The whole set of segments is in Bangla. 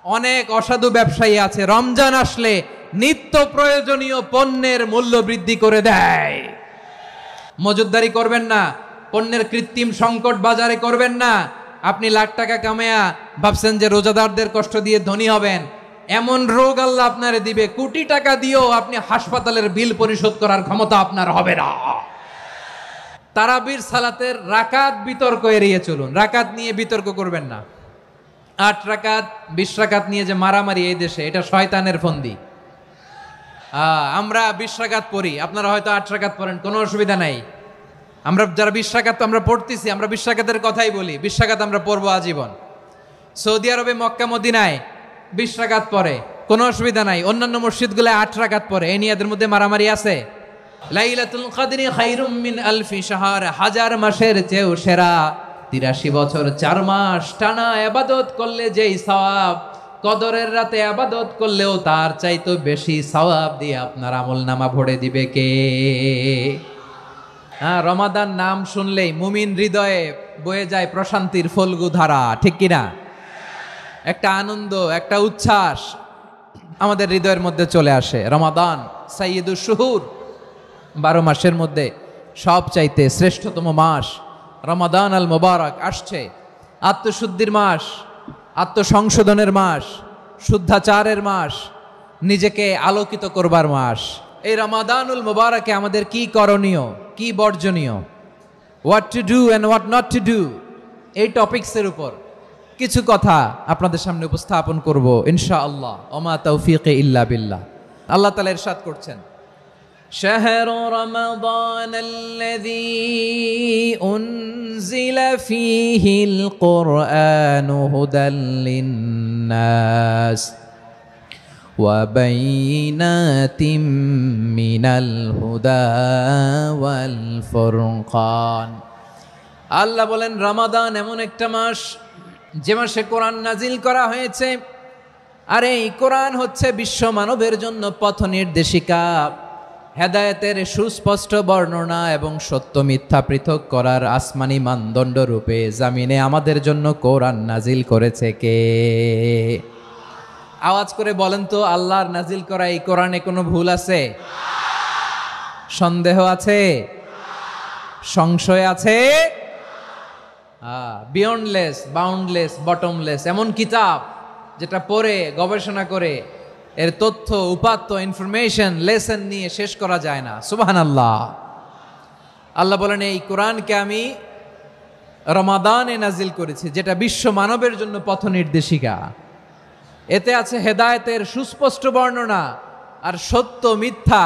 অনেক অসাধু ব্যবসায়ী আছে রমজান আসলে নিত্য প্রয়োজনীয় পণ্যের মূল্য বৃদ্ধি করে দেয়। মজুতদারি করবেন না, পণ্যের কৃত্রিম সংকট বাজারে করবেন না। আপনি লাখ টাকা কামায়া ভাবছেন যে রোজাদারদের কষ্ট দিয়ে ধনী হবেন, এমন রোগ আল্লাহ আপনারে দিবে, কোটি টাকা দিয়েও আপনি হাসপাতালের বিল পরিশোধ করার ক্ষমতা আপনার হবে না। তারাবির সালাতের রাকাত বিতর্ক এড়িয়ে চলুন, রাকাত নিয়ে বিতর্ক করবেন না। 8 রাকাত 20 রাকাত নিয়ে যে মারামারি এই দেশে, এটা শয়তানের ফন্দি। আমরা 20 রাকাত পড়ি, আপনারা হয়তো 8 রাকাত পড়েন, কোনো অসুবিধা নাই। আমরা যারা 20 রাকাত তো আমরা পড়তেছি, আমরা 20 রাকাতের কথাই বলি, 20 রাকাত আমরা পড়বো আজীবন। সৌদি আরবে মক্কা মদিনায় 20 রাকাত পড়ে, কোনো অসুবিধা নাই। অন্যান্য মসজিদগুলো 8 রাকাত পড়ে, এই নিয়ে এদের মধ্যে মারামারি আছে? লাইলাতুল কদরি খায়রুম মিন আলফি শাহর, 1000 মাসের চেয়েও সেরা। 83 বছর 4 মাস টানা ইবাদত করলে যেই সওয়াব, কদরের রাতে ইবাদত করলেও তার চাইতে বেশি সওয়াব দিয়ে আপনার আমলনামা ভরে দিবে কে? রমাদান নাম শুনলেই মুমিন হৃদয়ে বয়ে যায় প্রশান্তির ফল্গু ধারা, ঠিক কিনা? একটা আনন্দ, একটা উচ্ছ্বাস আমাদের হৃদয়ের মধ্যে চলে আসে। রমাদান সাইয়্যিদুশ শুহুর, 12 মাসের মধ্যে সব চাইতে শ্রেষ্ঠতম মাস রমাদান আল মুবারক আসছে। আত্মশুদ্ধির মাস, আত্মসংশোধনের মাস, শুদ্ধাচারের মাস, নিজেকে আলোকিত করবার মাস। এই রমাদানুল মুবারকে আমাদের কি করণীয়, কি বর্জনীয়, what to do and what not to do, এই টপিকসের উপর কিছু কথা আপনাদের সামনে উপস্থাপন করব ইনশাআল্লাহ। ওমা তাওফীকি ইল্লা বিল্লাহ। আল্লাহ তাআলা ইরশাদ করছেন, شهر رمضان الذي أنزل فيه القرآن هدى للناس وبينات من الهدى والفرقان। আল্লাহ বলেন রমাদান এমন একটা মাস যে মাসে কোরআন নাজিল করা হয়েছে, আর এই কোরআন হচ্ছে বিশ্ব মানবের জন্য পথ নির্দেশিকা, হেদায়েতের সুস্পষ্ট বর্ণনা এবং সত্য মিথ্যা পৃথক করার আসমানি মানদণ্ড রূপে জামিনে আমাদের জন্য কোরআন নাজিল করেছে কে? আওয়াজ করে বলেন তো, আল্লাহর নাজিল করা এই কোরআনে কোনো ভুল আছে? সন্দেহ আছে? সংশয় আছে? বিয়ন্ডলেস, বাউন্ডলেস, বটমলেস, এমন কিতাব যেটা পড়ে গবেষণা করে এর তথ্য উপাত্ত ইনফরমেশন লেসন নিয়ে শেষ করা যায় না। সুবহানাল্লাহ। আল্লাহ বলেন এই কোরআনকে আমি রমাদানে নাজিল করেছি, যেটা বিশ্ব মানবের জন্য পথ নির্দেশিকা। এতে আছে হেদায়েতের সুস্পষ্ট বর্ণনা আর সত্য মিথ্যা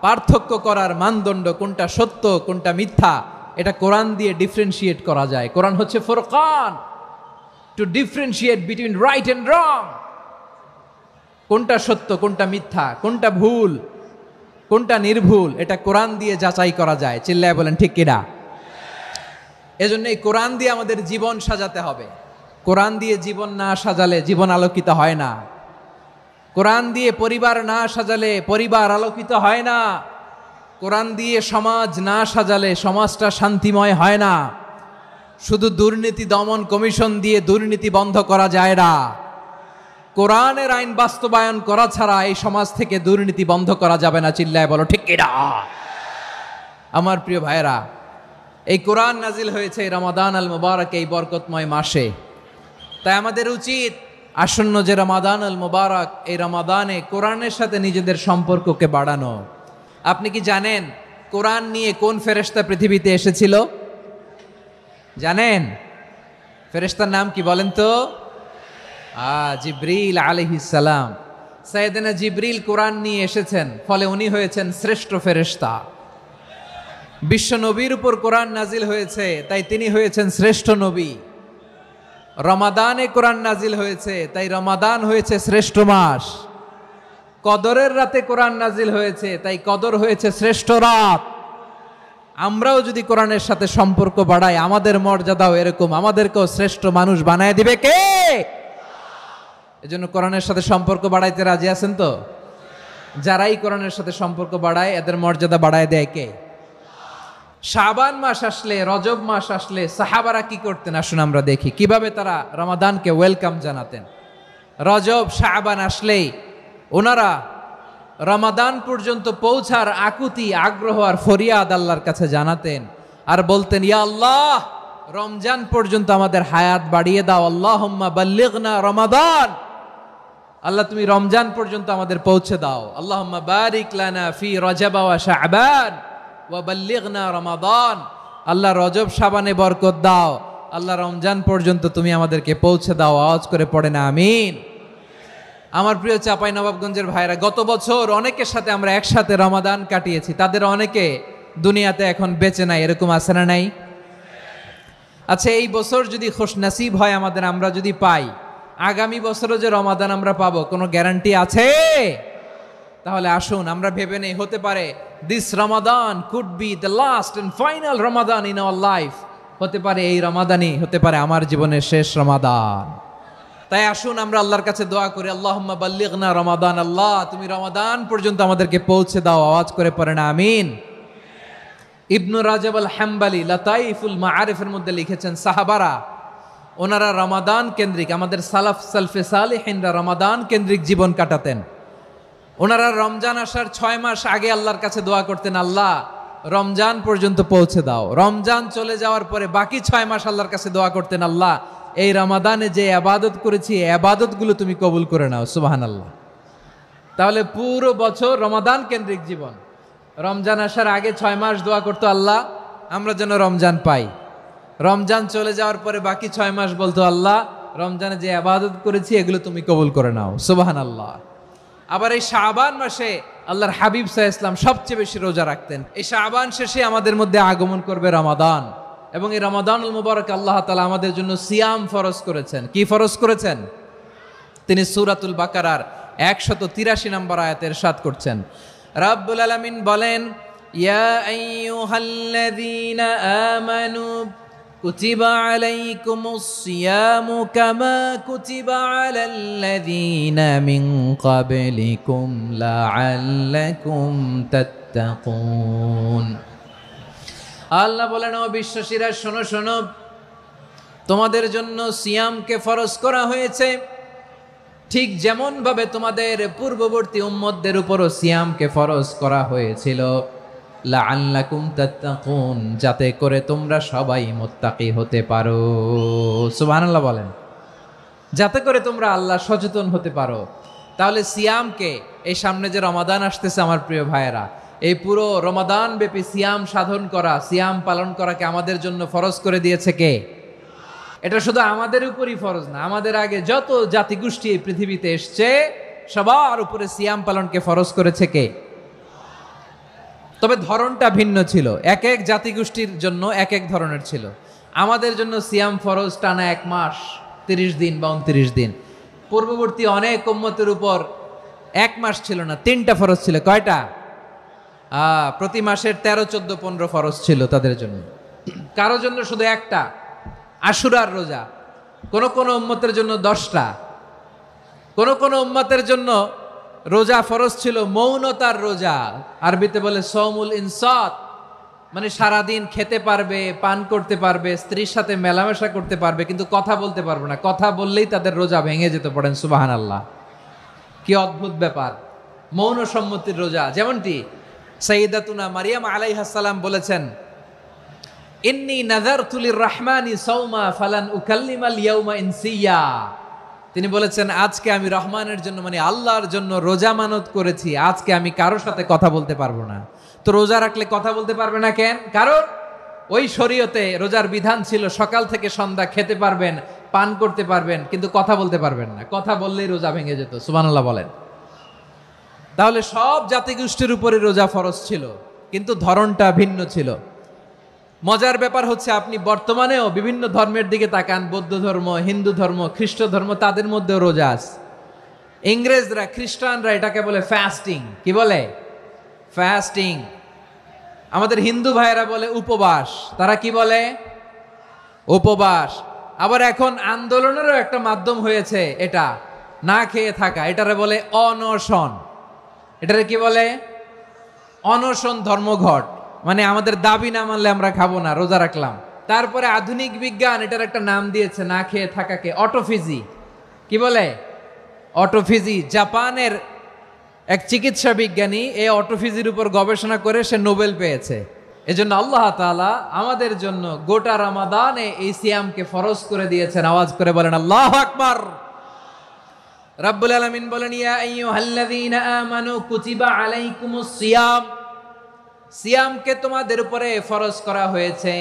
পার্থক্য করার মানদণ্ড, কোনটা সত্য কোনটা মিথ্যা এটা কোরআন দিয়ে ডিফারেন্সিয়েট করা যায়। কোরআন হচ্ছে ফুরকান, to differentiate between right and wrong. কোনটা সত্য কোনটা মিথ্যা, কোনটা ভুল কোনটা নির্ভুল, এটা কোরআন দিয়ে যাচাই করা যায়। চিল্লায় বলেন ঠিক কিনা? এজন্য এই কোরআন দিয়ে আমাদের জীবন সাজাতে হবে। কোরআন দিয়ে জীবন না সাজালে জীবন আলোকিত হয় না। কোরআন দিয়ে পরিবার না সাজালে পরিবার আলোকিত হয় না। কোরআন দিয়ে সমাজ না সাজালে সমাজটা শান্তিময় হয় না। শুধু দুর্নীতি দমন কমিশন দিয়ে দুর্নীতি বন্ধ করা যায় না। কোরআনের আইন বাস্তবায়ন করা ছাড়া এই সমাজ থেকে দুর্নীতি বন্ধ করা যাবে না। চিল্লায় বলো ঠিক কিনা? আমার প্রিয় ভাইরা, এই কোরআন নাজিল হয়েছে রমাদান আল মুবারক, এই বরকতময় মাসে। তাই আমাদের উচিত আসন্ন যে রমাদান আল মুবারক, এই রমাদানে কোরআনের সাথে নিজেদের সম্পর্ককে বাড়ানো। আপনি কি জানেন কোরআন নিয়ে কোন ফেরেশতা পৃথিবীতে এসেছিল? জানেন ফেরেশতার নাম কি বলেন তো? জিবরিল আলাইহিস সালাম। সাইয়েদনা জিবরিল কোরআন নিয়ে এসেছেন, ফলে উনি হয়েছেন শ্রেষ্ঠ ফেরেশতা। বিশ্ব নবীর উপর কোরআন নাজিল হয়েছে, তাই তিনি হয়েছেন শ্রেষ্ঠ নবী। রমাদানে কোরআন নাজিল হয়েছে, তাই রমাদান হয়েছে শ্রেষ্ঠ মাস। কদরের রাতে কোরআন নাজিল হয়েছে, তাই কদর হয়েছে শ্রেষ্ঠ রাত। আমরাও যদি কোরআনের সাথে সম্পর্ক বাড়াই, আমাদের মর্যাদাও এরকম, আমাদেরকেও শ্রেষ্ঠ মানুষ বানায় দিবে কে? এজন্য কোরআনের সাথে সম্পর্ক বাড়াইতে রাজি আছেন তো? যারাই কোরআনের সাথে সম্পর্ক বাড়ায় এদের মর্যাদা বাড়ায় দেয় কে? শাবান মাস আসলে, রজব মাস আসলে সাহাবারা কি করতেন আসুন আমরা দেখি কিভাবে তারা রমাদানকে ওয়েলকাম জানাতেন। রজব শাবান আসলেই ওনারা রমাদান পর্যন্ত পৌঁছার আকুতি আগ্রহ আর ফরিয়াদ আল্লাহর কাছে জানাতেন আর বলতেন, ইয়া আল্লাহ, রমজান পর্যন্ত আমাদের হায়াত বাড়িয়ে দাও, আল্লাহুম্মা বাল্লিগনা রমাদান, আল্লাহ তুমি রমজান পর্যন্ত আমাদের পৌঁছে দাও, আল্লাহুম্মা বারিক লানা ফি রজব ওয়া শাবান ওয়া বাল্লিগনা রমাদান, আল্লাহ রজব শাবানে বরকত দাও, আল্লাহ রমজান পর্যন্ত তুমি আমাদেরকে পৌঁছে দাও। আওয়াজ করে পড়েন আমিন। আমার প্রিয় চাঁপাইনবাবগঞ্জের ভাইরা, গত বছর অনেকের সাথে আমরা একসাথে রমাদান কাটিয়েছি, তাদের অনেকে দুনিয়াতে এখন বেঁচে নাই, এরকম আছে না নাই? আচ্ছা, এই বছর যদি খুশনসিব হয় আমাদের, আমরা যদি পাই, আগামী বছরও যে রমাদান আমরা পাবো কোনো গ্যারান্টি আছে? তাহলে আসুন আমরা ভেবে নেই, হতে পারে this Ramadan could be the last and final Ramadan in our life. হতে পারে এই রমাদানই হতে পারে আমার জীবনের শেষ রমাদান। তাই আসুন আমরা আল্লাহর কাছে দোয়া করি, আল্লাহুম্মা বাল্লিগনা রমাদান, আল্লাহ তুমি রমাদান পর্যন্ত আমাদেরকে পৌঁছে দাও। আওয়াজ করে পড়েন আমিন। ইবনু রাজব আল হাম্বালি লাতাইফুল মাআরিফের মধ্যে লিখেছেন, সাহাবারা ওনারা রমাদান কেন্দ্রিক, আমাদের সালাফ সালফে সালেহিনরা রমাদান কেন্দ্রিক জীবন কাটাতেন। ওনারা রমজান আসার 6 মাস আগে আল্লাহর কাছে দোয়া করতেন, আল্লাহ রমজান পর্যন্ত পৌঁছে দাও। রমজান চলে যাওয়ার পরে বাকি 6 মাস আল্লাহর কাছে দোয়া করতেন, আল্লাহ এই রমাদানে যে ইবাদত করেছি ইবাদতগুলো তুমি কবুল করে নাও। সুবহানাল্লাহ। তাহলে পুরো বছর রমাদান কেন্দ্রিক জীবন। রমজান আসার আগে 6 মাস দোয়া করতো, আল্লাহ আমরা যেন রমজান পাই। রমজান চলে যাওয়ার পরে বাকি 6 মাস বলতো, আল্লাহ রমজানে যে ইবাদত করেছি এগুলো তুমি কবুল করে নাও। সুবহানাল্লাহ। আবার এই শাবান মাসে আল্লাহর হাবিব সাল্লাল্লাহু আলাইহি ওয়াসাল্লাম সবচেয়ে বেশি রোজা রাখতেন। এই শাবান শেষে আমাদের মধ্যে আগমন করবে রমাদান, এবং এই রমাদানুল মুবারক আল্লাহ তাআলা আমাদের জন্য সিয়াম ফরজ করেছেন। কি ফরজ করেছেন? তিনি সূরাতুল বাকারার 183 নম্বর আয়াতে ইরশাদ করছেন, রাব্বুল আলামিন বলেন, ইয়া আইয়ুহাল্লাযীনা আমানু কুতিবা আলাইকুমুস সিয়ামু কামা কুতিবা আলাল্লাযীনা মিন ক্বাবলিকুম লাআল্লাকুম তাত্তাকুন। আল্লাহ বলেন, ও বিশ্বাসীরা শোনো শোনো, তোমাদের জন্য সিয়ামকে ফরজ করা হয়েছে, ঠিক যেমন ভাবে তোমাদের পূর্ববর্তী উম্মতদের উপরও সিয়ামকে ফরজ করা হয়েছিল, লাআল্লাকুম তাত্তাকুন, যাতে করে তোমরা সবাই মুত্তাকি হতে পারো। সুবহানাল্লাহ বলেন, যাতে করে তোমরা আল্লাহ সচেতন হতে পারো। তাহলে সিয়ামকে, এই সামনে যে রমাদান আসতেছে আমার প্রিয় ভাইয়েরা, এই পুরো রমাদান ব্যাপী সিয়াম সাধন করা, সিয়াম পালন করাকে আমাদের জন্য ফরজ করে দিয়েছে কে? এটা শুধু আমাদের উপরই ফরজ না, আমাদের আগে যত জাতিগোষ্ঠী এই পৃথিবীতে এসছে সবার উপরে সিয়াম পালনকে ফরজ করেছে কে? তবে ধরনটা ভিন্ন ছিল, এক এক জাতিগোষ্ঠীর জন্য এক এক ধরনের ছিল। আমাদের জন্য সিয়াম ফরজ টানা 1 মাস 30 দিন বা 29 দিন। পূর্ববর্তী অনেক উম্মতের উপর 1 মাস ছিল না, 3টা ফরজ ছিল। কয়টা? প্রতি মাসের 13, 14, 15 ফরজ ছিল তাদের জন্য। কারো জন্য শুধু একটা, আশুরার রোজা। কোন কোন উম্মতের জন্য 10টা। কোন কোন উম্মতের জন্য রোজা ফরজ ছিল মৌনতার রোজা, আরবিতে বলে সৌমুল ইনসাত, মানে সারাদিন খেতে পারবে, পান করতে পারবে, স্ত্রীর সাথে মেলামেশা করতে পারবে, কিন্তু কথা বলতে পারবে না। কথা বললেই তাদের রোজা ভেঙে যেত। পড়েন সুবহানাল্লাহ। কি অদ্ভুত ব্যাপার, মৌন সম্মতির রোজা। যেমনটি সাইয়্যিদাতুনা মারিয়াম আলাইহাস সালাম বলেছেন, ইন্নী নাযারতু লির-রাহমানি সাওমা ফালান উকাল্লিমাল ইয়াওমা ইনসিয়া। তিনি বলেছেন, আজকে আমি রহমানের জন্য, মানে আল্লাহর জন্য রোজা মানত করেছি, আজকে আমি কারোর সাথে কথা বলতে পারবো না। তো রোজা রাখলে কথা বলতে পারবে না কেন? কারণ ওই শরীয়তে রোজার বিধান ছিল সকাল থেকে সন্ধ্যা খেতে পারবেন, পান করতে পারবেন, কিন্তু কথা বলতে পারবেন না। কথা বললেই রোজা ভেঙে যেত। সুবহানাল্লাহ বলেন। তাহলে সব জাতিগোষ্ঠীর উপরে রোজা ফরজ ছিল, কিন্তু ধরনটা ভিন্ন ছিল। মজার ব্যাপার হচ্ছে, আপনি বর্তমানেও বিভিন্ন ধর্মের দিকে তাকান, বৌদ্ধ ধর্ম, হিন্দু ধর্ম, খ্রিস্ট ধর্ম, তাদের মধ্যেও রোজা আছে। ইংরেজরা, খ্রিস্টানরা এটাকে বলে ফাস্টিং। কি বলে? ফাস্টিং। আমাদের হিন্দু ভাইয়েরা বলে উপবাস। তারা কি বলে? উপবাস। আবার এখন আন্দোলনেরও একটা মাধ্যম হয়েছে এটা, না খেয়ে থাকা। এটারে বলে অনশন। এটারে কি বলে? অনশন ধর্মঘট। মানে আমাদের দাবি না মানলে আমরা খাবো না, রোজা রাখলাম। তারপরে আধুনিক বিজ্ঞান এটার একটা নাম দিয়েছে না খেয়ে থাকাকে, অটোফিজি। কি বলে? অটোফিজি, জাপানের এক চিকিৎসা বিজ্ঞানী এই অটোফিজির উপর গবেষণা করে সে নোবেল পেয়েছে। এজন্য আল্লাহ তাআলা আমাদের জন্য গোটা রমাদানে এই সিয়ামকে ফরজ করে দিয়েছেন। আওয়াজ করে বলেন আল্লাহু আকবার। রাব্বুল আলামিন বলেন, ইয়া আইয়ুহাল্লাযীনা আমানু কুতিবা আলাইকুমুস সিয়াম, সিয়ামকে তোমাদের উপরে ফরজ করা হয়েছে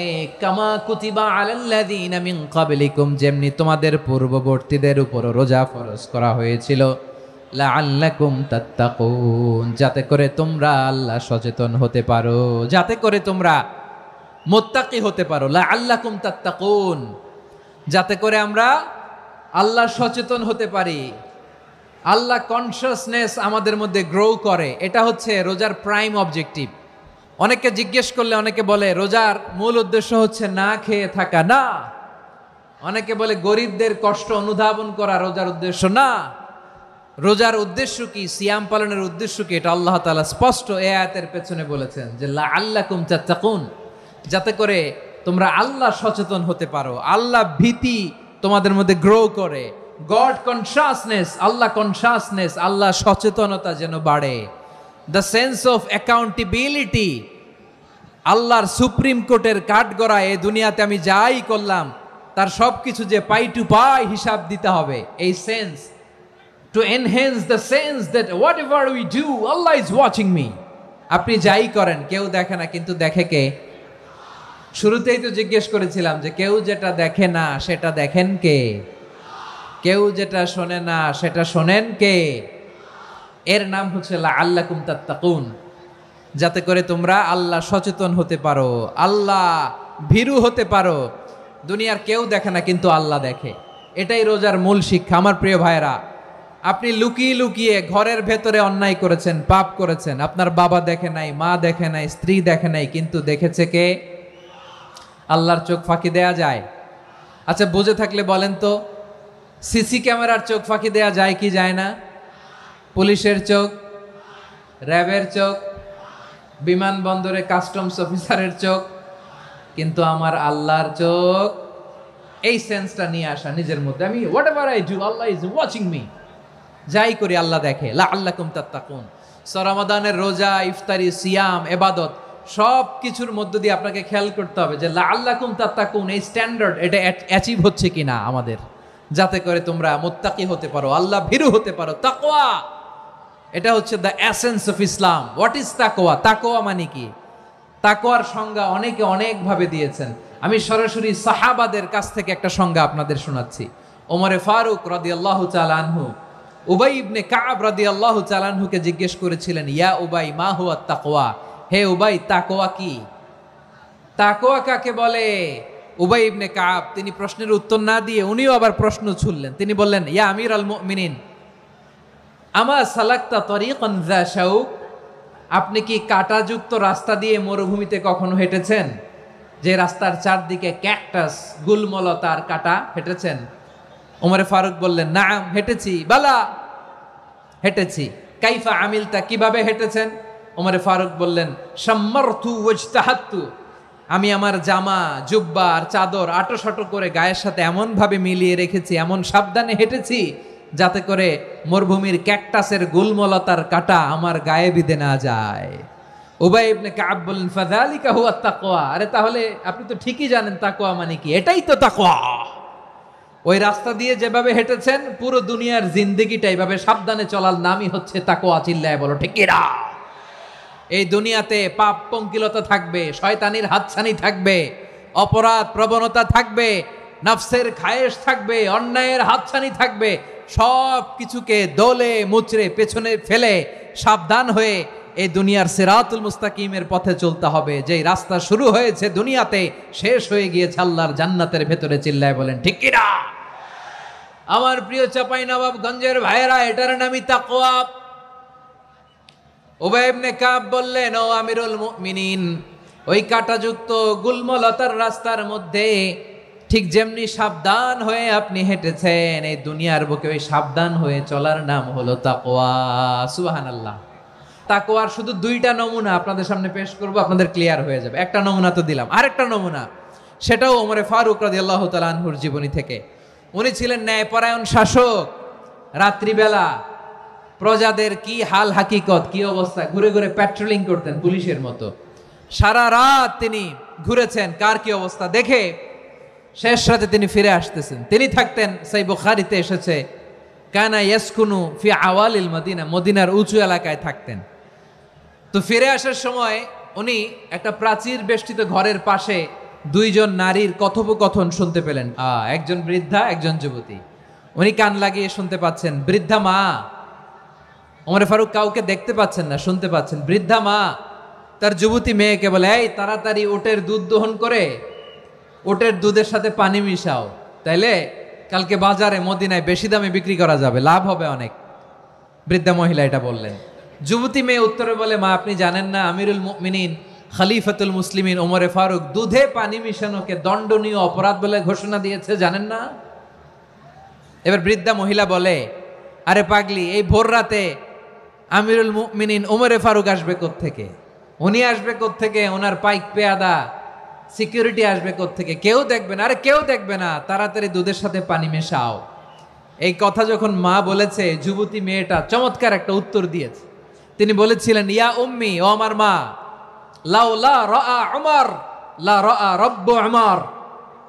কামা কুতিবা আলাল্লাযীনা মিন ক্বাবলিকুম, যেমনি তোমাদের পূর্ববর্তীদের উপর রোজা ফরজ করা হয়েছিল, লাআল্লাকুম তাত্তাকুন, যাতে করে তোমরা আল্লাহ সচেতন হতে পারো, যাতে করে তোমরা মুত্তাকি হতে পারো। লাআল্লাকুম তাত্তাকুন, যাতে করে আমরা আল্লাহ সচেতন হতে পারি, আল্লাহ কনসিয়াসনেস আমাদের মধ্যে গ্রো করে। এটা হচ্ছে রোজার প্রাইম অবজেক্টিভ। অনেকে জিজ্ঞেস করলে অনেকে বলে রোজার মূল উদ্দেশ্য হচ্ছে না খেয়ে থাকা। না। অনেকে বলে গরিবদের কষ্ট অনুধাবন করা রোজার উদ্দেশ্য। না। রোজার উদ্দেশ্য কি, সিয়াম পালনের উদ্দেশ্য কি, এটা আল্লাহ তাআলা স্পষ্ট এই আয়াতের পেছনে বলেছেন যে লাআল্লাকুম তাত্তাকুন, যাতে করে তোমরা আল্লাহ সচেতন হতে পারো, আল্লাহ ভীতি তোমাদের মধ্যে গ্রো করে, গড কনসিয়াসনেস, আল্লাহ কনসিয়াসনেস, আল্লাহ সচেতনতা যেন বাড়ে, দ্য সেন্স অফ অ্যাকাউন্টেবিলিটি, আল্লাহর সুপ্রিম কোর্টের কাঠগড়া এই দুনিয়াতে আমি যাই করলাম তার সবকিছু যে পাই টু পাই হিসাব দিতে হবে, এই sense, to enhance the sense that whatever we do, Allah is watching me. আপনি যাই করেন কেউ দেখে না, কিন্তু দেখে কে? শুরুতেই তো জিজ্ঞেস করেছিলাম যে কেউ যেটা দেখে না সেটা দেখেন কে? কেউ যেটা শোনে না সেটা শোনেন কে? এর নাম হচ্ছে লাআল্লাকুম তাত্তাকুন, যাতে করে তোমরা আল্লাহ সচেতন হতে পারো, আল্লাহ ভীরু হতে পারো। দুনিয়ার কেউ দেখে না, কিন্তু আল্লাহ দেখে। এটাই রোজার মূল শিক্ষা। আমার প্রিয় ভাইরা, আপনি লুকিয়ে লুকিয়ে ঘরের ভেতরে অন্যায় করেছেন, পাপ করেছেন, আপনার বাবা দেখে নাই, মা দেখে নাই, স্ত্রী দেখে নাই, কিন্তু দেখেছে কে? আল্লাহর চোখ ফাঁকি দেয়া যায়? আচ্ছা, বুঝে থাকলে বলেন তো, সিসি ক্যামেরার চোখ ফাঁকি দেয়া যায় কি যায় না? পুলিশের চোখ, র্যাবের চোখ, বিমানবন্দরে কাস্টমস অফিসারের চোখ, কিন্তু আমার আল্লাহর চোখ। এই সেন্সটা নিয়ে আসা নিজের মধ্যে, আমি what ever I do Allah is watching me, যাই করি আল্লাহ দেখে। লাআল্লাকুম তাত্তাকুন। রমাদানের রোজা, ইফতারি, সিয়াম, ইবাদত সব কিছুর মধ্য দিয়ে আপনাকে খেয়াল করতে হবে যে লাআল্লাকুম তাত্তাকুন এই স্ট্যান্ডার্ড এটা অ্যাচিভ হচ্ছে কিনা আমাদের, যাতে করে তোমরা মুত্তাকি হতে পারো, আল্লাহ ভীরু হতে পারো। তাকওয়া, এটা হচ্ছে the essence of Islam. What is তাকওয়া? তাকওয়া মানে কি? তাকওয়ার সংজ্ঞা অনেকে অনেকভাবে দিয়েছেন। আমি সরাসরি সাহাবাদের কাছ থেকে একটা সংজ্ঞা আপনাদের শোনাচ্ছি। ওমরে ফারুক রাদিয়াল্লাহু তাআলা আনহু উবাই ইবনে কাব রাদিয়াল্লাহু তাআলা আনহুকে জিজ্ঞেস করেছিলেন, ইয়া উবাই মা হুয়া তাকওয়া, হে উবাই তাকওয়া কি? তাকওয়া কাকে বলে? উবাই ইবনে কাব তিনি প্রশ্নের উত্তর না দিয়ে উনিও আবার প্রশ্ন ছুড়লেন। তিনি বললেন, ইয়া আমিরাল মুমিনিন, আমা সালাকতা তরিকান যা শাউক, আপনি কি কাঁটাযুক্ত রাস্তা দিয়ে মরুভূমিতে কখনো হেঁটেছেন? যে রাস্তার চারদিকে ক্যাকটাস, গুলমলতার কাঁটা, হেঁটেছেন? ওমরে ফারুক বললেন, নাম, হেঁটেছি। বালা, হেঁটেছি। কাইফা আমিলতা, কিভাবে হেঁটেছেন? ওমরে ফারুক বললেন, শাম্মারতু ওয়াজতাহাতু, আমি আমার জামা, জুব্বা আর চাদর আটোসাটো করে গায়ের সাথে এমন ভাবে মিলিয়ে রেখেছি, এমন সাবধানে হেঁটেছি যাতে করে মরুভূমির ক্যাকটাসের গুলমলতার কাঁটা আমার গায়ে বিঁধে না যায়। উবাই ইবনে কাব বললেন, ফাযালিকা হুয়া তাকওয়া, আরে তাহলে আপনি তো ঠিকই জানেন তাকওয়া মানে কি, এটাই তো তাকওয়া। ওই রাস্তা দিয়ে যেভাবে হেঁটেছেন পুরো দুনিয়ার জিন্দেগিটা এইভাবে সাবধানে চলার নামই হচ্ছে তাকওয়া। চিল্লায় বলো ঠিক কিনা? এই দুনিয়াতে পাপ পঙ্কিলতা থাকবে, শয়তানির হাতছানি থাকবে, অপরাধ প্রবণতা থাকবে, নফসের খায়েশ থাকবে, অন্যায়ের হাতছানি থাকবে, সব কিছুকে দোলে মুচড়ে পেছনে ফেলে সাবধান হয়ে এই দুনিয়ার সিরাতুল মুস্তাকিমের পথে চলতে হবে। যেই রাস্তা শুরু হয়েছে দুনিয়াতে, শেষ হয়ে গিয়েছে আল্লাহর জান্নাতের ভেতরে। চিল্লায় বলেন ঠিক কিনা? আমার প্রিয় চাঁপাইনবাবগঞ্জের ভাইয়েরা, এটার নামই তাকওয়া। উবাই ইবনে কাব বললেন, ও আমিরুল মুমিনিন, ওই কাঁটাযুক্ত গুলমলতার রাস্তার মধ্যে ঠিক যেমনি সাবধান হয়ে আপনি হেঁটেছেন, এই দুনিয়ার বুকে ওই সাবধান হয়ে চলার নাম হলো তাকওয়া। সুবহানাল্লাহ। তাকওয়ার শুধু দুইটা নমুনা আপনাদের সামনে পেশ করব, আপনাদের ক্লিয়ার হয়ে যাবে। একটা নমুনা তো দিলাম, আরেকটা নমুনা, সেটাও ওমরে ফারুক রাদিয়াল্লাহু তাআলা আনহুর জীবনী থেকে। উনি ছিলেন ন্যায়পরায়ণ শাসক, রাত্রিবেলা প্রজাদের কি হাল হাকিকত, কি অবস্থা, ঘুরে ঘুরে প্যাট্রোলিং করতেন পুলিশের মতো। সারা রাত তিনি ঘুরেছেন কার কি অবস্থা দেখে, শেষ রাতে তিনি ফিরে আসতেছেন। তিনি থাকতেন, সেই বুখারীতে এসেছে, কানা ইয়াসকুনু ফি আওয়ালিল মদিনা, মদিনার উঁচু এলাকায় থাকতেন। তো ফিরে আসার সময় উনি একটা প্রাচীর বেষ্টিত ঘরের পাশে দুইজন নারীর কথোপকথন শুনতে পেলেন। একজন বৃদ্ধা, একজন যুবতী। উনি কান লাগিয়ে শুনতে পাচ্ছেন। বৃদ্ধা মা, ওমর ফারুক কাউকে দেখতে পাচ্ছেন না, শুনতে পাচ্ছেন। বৃদ্ধা মা তার যুবতী মেয়েকে বলে, এই তাড়াতাড়ি ওটের দুধ দহন করে ওটের দুধের সাথে পানি মিশাও, তাইলে কালকে বাজারে মদিনায় বেশি দামে বিক্রি করা যাবে, লাভ হবে অনেক। বৃদ্ধা মহিলা এটা বললেন। যুবতী মেয়ে উত্তরে বলে, মা আপনি জানেন না আমিরুল মুমিনিন খলিফাতুল মুসলিমিন ওমরে ফারুক দুধে পানি মিশানোকে দণ্ডনীয় অপরাধ বলে ঘোষণা দিয়েছে, জানেন না? এবার বৃদ্ধা মহিলা বলে, আরে পাগলি, এই ভোর রাতে আমিরুল মুমিনিন ওমরে ফারুক আসবে কোত্থেকে? উনি আসবে কোত্থেকে? ওনার পাইক পেয়াদা সিকিউরিটি আসবে কোত্থেকে? কেউ দেখবে না। আরে কেউ দেখবে না, তাড়াতাড়ি দুধের সাথে পানি মেশাও। এই কথা যখন মা বলেছে, যুবতী মেয়েটা চমৎকার একটা উত্তর দিয়েছে। তিনি বলেছিলেন, ইয়া উম্মি, ও আমার মা, লাউলা রাআ উমর লা রাআ রব্বু উমর।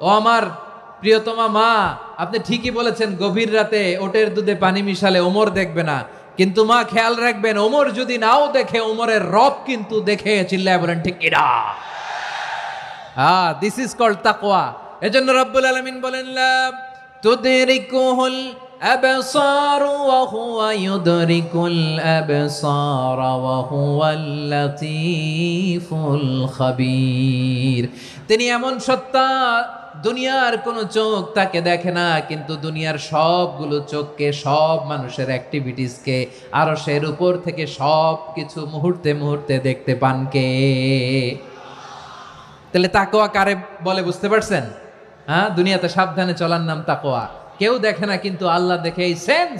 ও আমার প্রিয়তমা মা, আপনি ঠিকই বলেছেন, গভীর রাতে ওটের দুধে পানি মিশালে ওমর দেখবে না, কিন্তু মা খেয়াল রাখবেন, ওমর যদি নাও দেখে, ওমরের রব কিন্তু দেখে। চিল্লায় বলেন ঠিক কিনা? দিস ইজ কল্ড তাকওয়া। এজন্য রব্বুল আলামিন বলেন, লা তুদরিকুহুল আবসার ওয়া হুয়া ইউদরিকুল আবসার ওয়া হুয়াল লাতীফুল খাবীর। তিনি এমন সত্তা, দুনিয়ার কোন চোখ তাকে দেখে না, কিন্তু দুনিয়ার সবগুলো চোখকে, সব মানুষের অ্যাক্টিভিটিসকে আরশের উপর থেকে সব কিছু মুহূর্তে মুহূর্তে দেখতে পান কে? তাহলে তাকওয়া কারে বলে বুঝতে পারছেন? দুনিয়াতে সাবধানে চলার নাম তাকওয়া। কেউ দেখে না, কিন্তু আল্লাহ দেখে। এই সেন্স,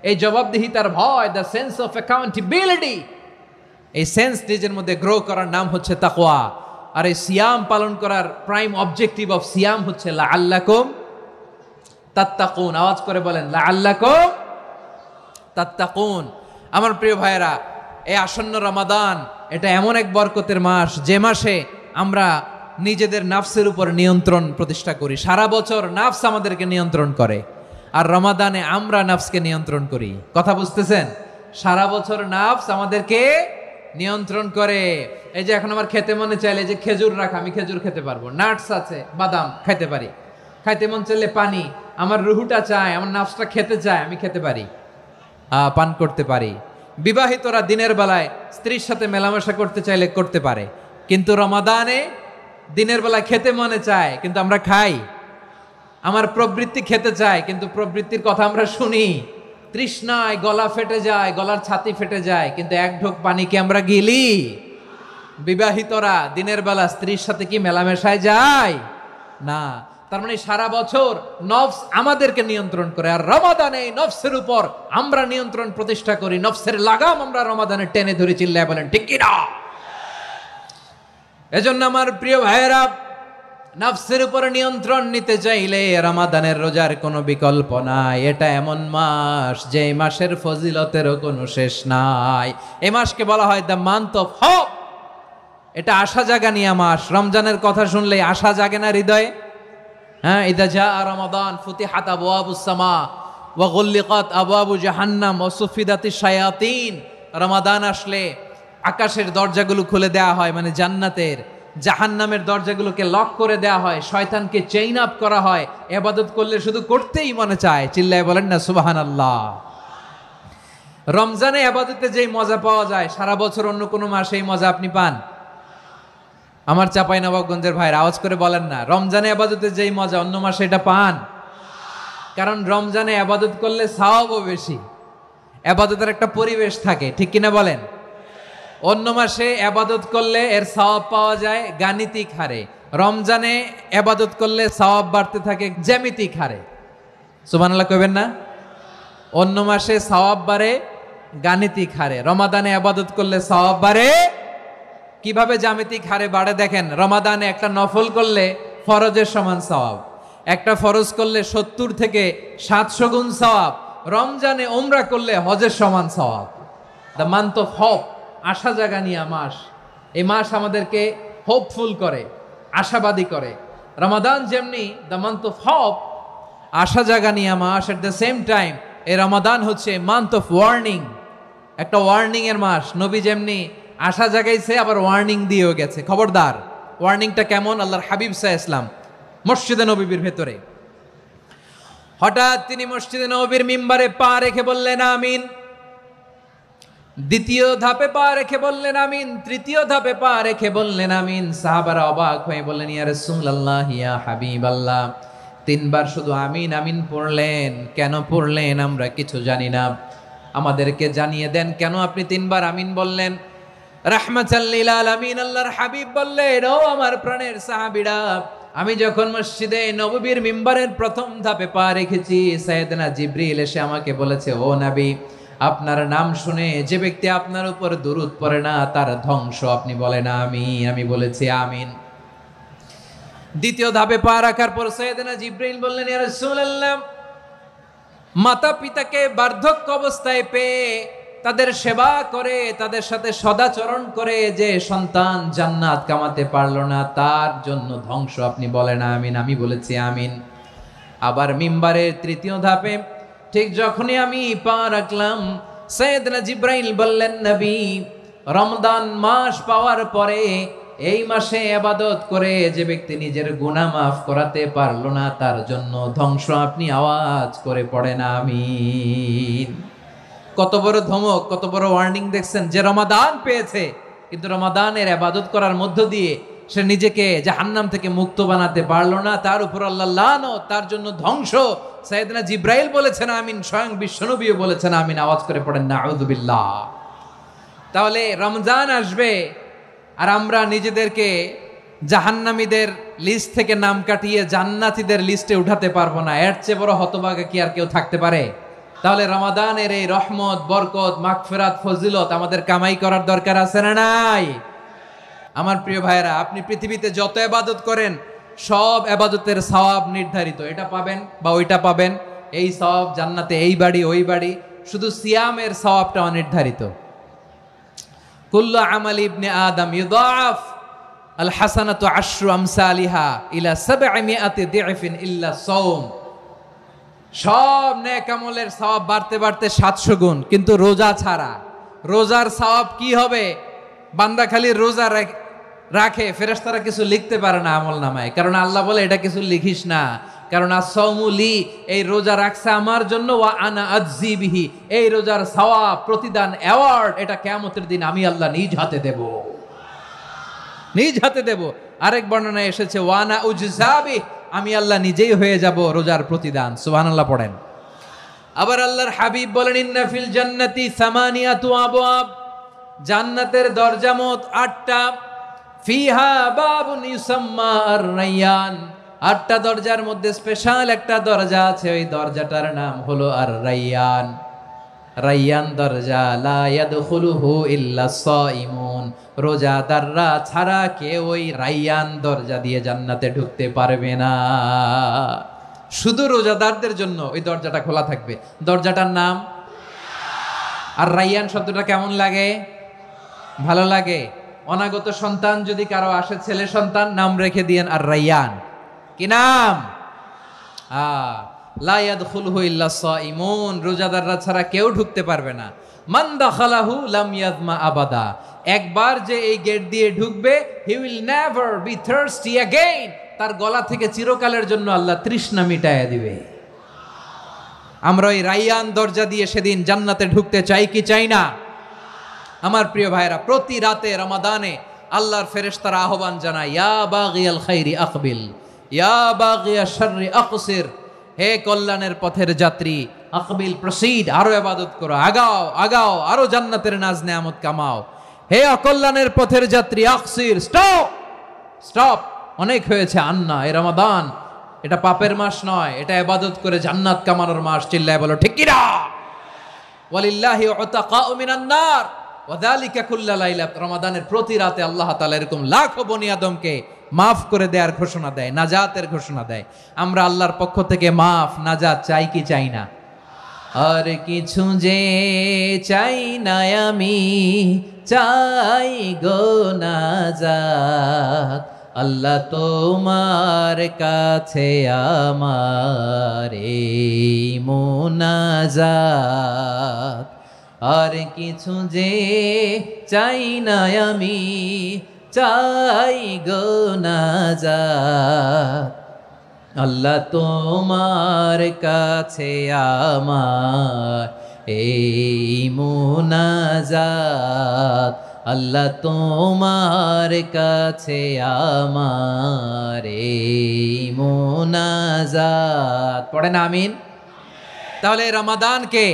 এই জবাবদিহিতার ভয়, দ্য সেন্স অফ অ্যাকাউন্টেবিলিটি, এই সেন্স নিজের মধ্যে গ্রো করার নাম হচ্ছে তাকওয়া। আর এই সিয়াম পালন করার প্রাইম অবজেক্টিভ অফ সিয়াম হচ্ছে লাআল্লাকুম তাত্তাকুন। আওয়াজ করে বলেন, লাআল্লাকুম তাত্তাকুন। আমার প্রিয় ভাইয়েরা, এই আসন্ন রমাদান, এটা এমন এক বরকতের মাস, যে মাসে আমরা নিজেদের নাফসের উপর নিয়ন্ত্রণ প্রতিষ্ঠা করি। সারা বছর নাফস আমাদেরকে নিয়ন্ত্রণ করে, আর রমাদানে আমরা নাফসকে নিয়ন্ত্রণ করি। কথা বুঝতেছেন? সারা বছর নাফস আমাদেরকে নিয়ন্ত্রণ করে। এই যে এখন আমার খেতে মনে চাইলে যে খেজুর রাখা, আমি খেজুর খেতে পারবো। নাটস আছে, বাদাম খাইতে পারি। খাইতে মন চাইলে পানি, আমার রুহুটা চায়, আমার নাফসটা খেতে চায়, আমি খেতে পারি, পান করতে পারি। বিবাহিতরা দিনের বেলায় স্ত্রীর সাথে মেলামেশা করতে চাইলে করতে পারে, কিন্তু রমাদানে দিনের বেলায় খেতে মনে চায়, কিন্তু আমরা খাই। আমার প্রবৃত্তি খেতে চায়, কিন্তু প্রবৃত্তির কথা আমরা শুনি। তৃষ্ণায় গলা ফেটে যায়, গলার ছাতি ফেটে যায়, কিন্তু এক ঢোক পানিকে আমরা গিলি। বিবাহিতরা দিনের বেলা স্ত্রীর সাথে কি মেলামেশায় যায় না? তার মানে সারা বছর নফস আমাদেরকে নিয়ন্ত্রণ করে, আর রমাদানে নফসের উপর আমরা নিয়ন্ত্রণ প্রতিষ্ঠা করি। নফসের লাগাম আমরা রমাদানে টেনে ধরে। চিল্লায় বলেন ঠিক কি না? এজন্য আমার প্রিয় ভাইয়েরা, নফসের উপর নিয়ন্ত্রণ নিতে চাইলে রমাদানের রোজার কোনো বিকল্প নাই। এটা এমন মাস, যে মাসের ফজিলতেরও কোনো শেষ নাই। এই মাসকে বলা হয় দ্য মান্থ অফ হোপ। এটা আশা জাগানিয়া মাস। রমজানের কথা শুনলে আশা জাগে না হৃদয়ে? হ্যাঁ, ইদা জাআ রমাদান ফুতিহাত আবওয়াবুস সামা ওয়া গুল্লিকাত আবওয়াবু জাহান্নাম ওয়া সুফিদাতিশ শায়াতিন। রমাদান আসলে আকাশের দরজাগুলো খুলে দেওয়া হয়, মানে জান্নাতের। জাহান্নামের দরজাগুলোকে লক করে দেওয়া হয়, শয়তানকে চেইন আপ করা হয়। ইবাদত করলে শুধু করতেই মনে চায়। চিল্লায় বলেন না সুবহানাল্লাহ। রমজানে ইবাদতে যেই মজা পাওয়া যায়, সারা বছর অন্য কোনো মাসে এই মজা আপনি পান? আমার চাঁপাইনবাবগঞ্জের ভাইরা আওয়াজ করে বলেন না, রমজানে ইবাদতে যেই মজা অন্য মাসে এটা পান? কারণ রমজানে ইবাদত করলে সওয়াবও বেশি, ইবাদতের একটা পরিবেশ থাকে, ঠিক কিনা বলেন? অন্য মাসে ইবাদত করলে এর সওয়াব পাওয়া যায় গাণিতিক হারে, রমজানে ইবাদত করলে সওয়াব বাড়তে থাকে জ্যামিতিক হারে। সুবহানাল্লাহ কইবেন না? অন্য মাসে সওয়াব বাড়ে গাণিতিক হারে, রমাদানে ইবাদত করলে সওয়াব বাড়ে কিভাবে? জ্যামিতিক হারে বাড়ে। দেখেন, রমাদানে একটা নফল করলে ফরজের সমান সওয়াব, একটা ফরজ করলে 70 থেকে 700 গুণ সওয়াব, রমজানে ওমরা করলে হজের সমান সওয়াব। দ্য মান্থ অফ হোপ, আশা জাগানিয়া মাস। এই মাস আমাদেরকে হোপফুল করে, আশাবাদী করে। রমাদান যেমনি দ্য মান্থ অফ হোপ, আশা জাগানিয়া মাস, এট দ্য সেম টাইম এই রমাদান হচ্ছে মান্থ অফ ওয়ার্নিং, একটা ওয়ার্নিং এর মাস। নবী যেমনি আশা জাগাইছে আবার ওয়ার্নিং দিয়েও গেছে, খবরদার। ওয়ার্নিংটা কেমন? আল্লাহর হাবিব সাল্লাল্লাহু আলাইহি ওয়াসাল্লাম মসজিদে নববীর ভেতরে হঠাৎ তিনি মসজিদে নববীর মিম্বারে পা রেখে বললেন আমিন। দ্বিতীয় ধাপে পা রেখে বললেন আমিন, তৃতীয় ধাপে পা রেখে বললেন আমিন। সাহাবারা অবাক হয়ে বললেন ইয়া রাসূলুল্লাহ, ইয়া হাবিবাল্লাহ, তিনবার শুধু আমিন আমিন পড়লেন, কেন পড়লেন আমরা কিছু জানি না, আমাদেরকে জানিয়ে দেন কেন আপনি তিনবার আমিন বললেন। রাহমাতাল লিল আলামিন আল্লাহর হাবিব বললেন, ও আমার প্রাণের সাহাবীরা, আমি যখন মসজিদে নববীর মিম্বারের প্রথম ধাপে পা রেখেছি, সাইয়েদনা জিবরিল এসে আমাকে বলেছে, ও নবী, আপনার নাম শুনে যে ব্যক্তি আপনার উপর দুরূদ পড়ে না তার ধ্বংস। আপনি বলেন আমিন। আমি বলেছি আমিন। দ্বিতীয় ধাপে পা রাখার পর সাইয়েদনা জিবরিল বললেন, ইয়া রাসূলুল্লাহ, মাতা পিতাকে বার্ধক্য অবস্থায় পেয়ে তাদের সেবা করে, তাদের সাথে সদাচরণ করে যে সন্তান জান্নাত কামাতে পারলো না তার জন্য ধ্বংস। আপনি বলেন আমিন। আমি বলেছি আমিন। আবার মিম্বারের তৃতীয় ধাপে ঠিক যখনই আমি পা রাখলাম, সাইয়েদনা জিবরাইল বললেন, নবী, রমজান মাস পাওয়ার পরে এই মাসে ইবাদত করে যে ব্যক্তি নিজের গুনাহ মাফ করাতে পারলো না তার জন্য ধ্বংস। আপনি আওয়াজ করে পড়েন আমিন। কত বড় ধমক, কত বড় ওয়ার্নিং দেখছেন। যে রমাদান পেয়েছে কিন্তু রমাদানের ইবাদত করার মধ্য দিয়ে সে নিজেকে জাহান্নাম থেকে মুক্ত বানাতে পারলো না, তার উপর আল্লাহ লানত, তার জন্য ধ্বংস। সাইয়েদনা জিবরাইল বলেছেন আমিন, স্বয়ং বিশ্বনবীও বলেছেন আমিন। আওয়াজ করে পড়েন নাউযুবিল্লাহ। তাহলে রমজান আসবে আর আমরা নিজেদেরকে জাহান্নামীদের লিস্ট থেকে নাম কাটিয়ে জান্নাতীদের লিস্টে উঠাতে পারবো না। এর চেয়ে বড় হতভাগা কি আর কেউ থাকতে পারে? তাহলে রমাদানের এই রহমত, বরকত, মাগফিরাত, ফজিলত আমাদের কামাই করার দরকার আছে না নাই? আমার প্রিয় ভাইরা, আপনি পৃথিবীতে যত ইবাদত করেন সব ইবাদতের সওয়াব নির্ধারিত। এটা পাবেন বা ওইটা পাবেন, এই সওয়াব জান্নাতে, এই বাড়ি ওই বাড়ি। শুধু সিয়ামের সওয়াবটা অনির্ধারিত। কুল্লু আমালি ইবনে আদম ইউদাফ আল হাসানাতু আশরু আমসালিহা ইলা 700 দি'ফিন ইল্লা সাওম। সব নেক আমলের সওয়াব বাড়তে বাড়তে 700 গুণ, কিন্তু রোজা ছাড়া। রোজার সওয়াব কি হবে? বান্দা খালি রোজা রাখে, ফেরেশতারা কিছু লিখতে পারে না আমল নামায়, কারণ আল্লাহ বলে এটা কিছু লিখিস না, কারণ as-সাওমু লি, এই রোজা রাখছে আমার জন্য, ওয়া আনা আজজি বিহি, এই রোজার সওয়াব, প্রতিদান, অ্যাওয়ার্ড এটা কিয়ামতের দিন আমি আল্লাহ নিজ হাতে দেব, নিজ হাতে দেব। আরেক বর্ণনায় এসেছে ওয়া আনা উজজা বিহি, আমি আল্লাহ নিজেই হয়ে যাব রোজার প্রতিদান। সুবহানাল্লাহ পড়েন। আবার আল্লাহর হাবিব বলেন, ইন্না ফিল জান্নাতি সামানিয়াতু আবওয়াব, জান্নাতের দরজা মোট 8টা। ফিহা বাবুন ইউসাম্মা আর-রায়্যান, 8টা দরজার মধ্যে স্পেশাল একটা দরজা আছে, ওই দরজাটার নাম হলো আর-রায়্যান। রায়্যান দরজা, লা ইয়াদখুলুহু ইল্লা সাইমুন, রোজাদাররা ছাড়া কেউ ওই রায়্যান দরজা দিয়ে জান্নাতে ঢুকতে পারবে না। শুধু রোজাদারদের জন্য ওই দরজাটা খোলা থাকবে। দরজাটার নাম আর রায়্যান। শব্দটা কেমন লাগে? ভালো লাগে। অনাগত সন্তান যদি কারো আসে, ছেলে সন্তান, নাম রেখে দিয়েন আর রায়্যান। কি নাম? লা ইয়াদখুলুহু ইল্লা সাইমুন, রোজাদাররা ছাড়া কেউ ঢুকতে পারবে না। মান দাখালাহু লাম ইয়াযমা আবাদা, একবার যে এই গেট দিয়ে ঢুকবে, he will never be thirsty again, তার গলা থেকে চিরকালের জন্য আল্লাহ তৃষ্ণা মিটায়া দিবে। আমরা ওই রায়্যান দরজা দিয়ে সেদিন জান্নাতে ঢুকতে চাই কি চাই না? আমার প্রিয় ভাইরা, প্রতি রাতে রমাদানে আল্লাহর ফেরেশতারা আহ্বান জানায়, ইয়া বাগিয়াল খাইরি আকবিল, ইয়া বাগিয়াশ শাররি আকসির, হে কল্যাণের পথের যাত্রী, আকবিল, প্রসিড, আরো ইবাদত করো, আগাও আগাও, আরো জান্নাতের নাজ নেয়ামত কামাও। হে অকল্যাণের পথের যাত্রী, আকসির, স্টপ স্টপ, অনেক হয়েছে। আন্না, এ রমাদান এটা পাপের মাস নয়, এটা ইবাদত করে জান্নাত কামানোর মাস। চিল্লায় বলো ঠিক কি না? ওয়ালিল্লাহি উতাকাউ মিনান নার ওয়া যালিকা কুল্লা লাইলা, রমাদানের প্রতি রাতে আল্লাহ তাআলা এরকম লাখো বনি আদমকে মাফ করে দেওয়ার ঘোষণা দেয়, নাজাতের ঘোষণা দেয়। আমরা আল্লাহর পক্ষ থেকে মাফ, নাজাত চাই কি চাই না? আর কিছু যে চাই না আমি, চাই গো নাজাত, আল্লাহ তোমার কাছে আমার এই মোনাজাত। আর কিছু যে চাই না আমি, চাই গো নাজাত, আল্লাহ তোমার কাছে আমার এই মোনাজাত, আল্লাহ তোমার কাছে আমার এই মোনাজাত। পড়েন আমিন। তাহলে রমাদানকে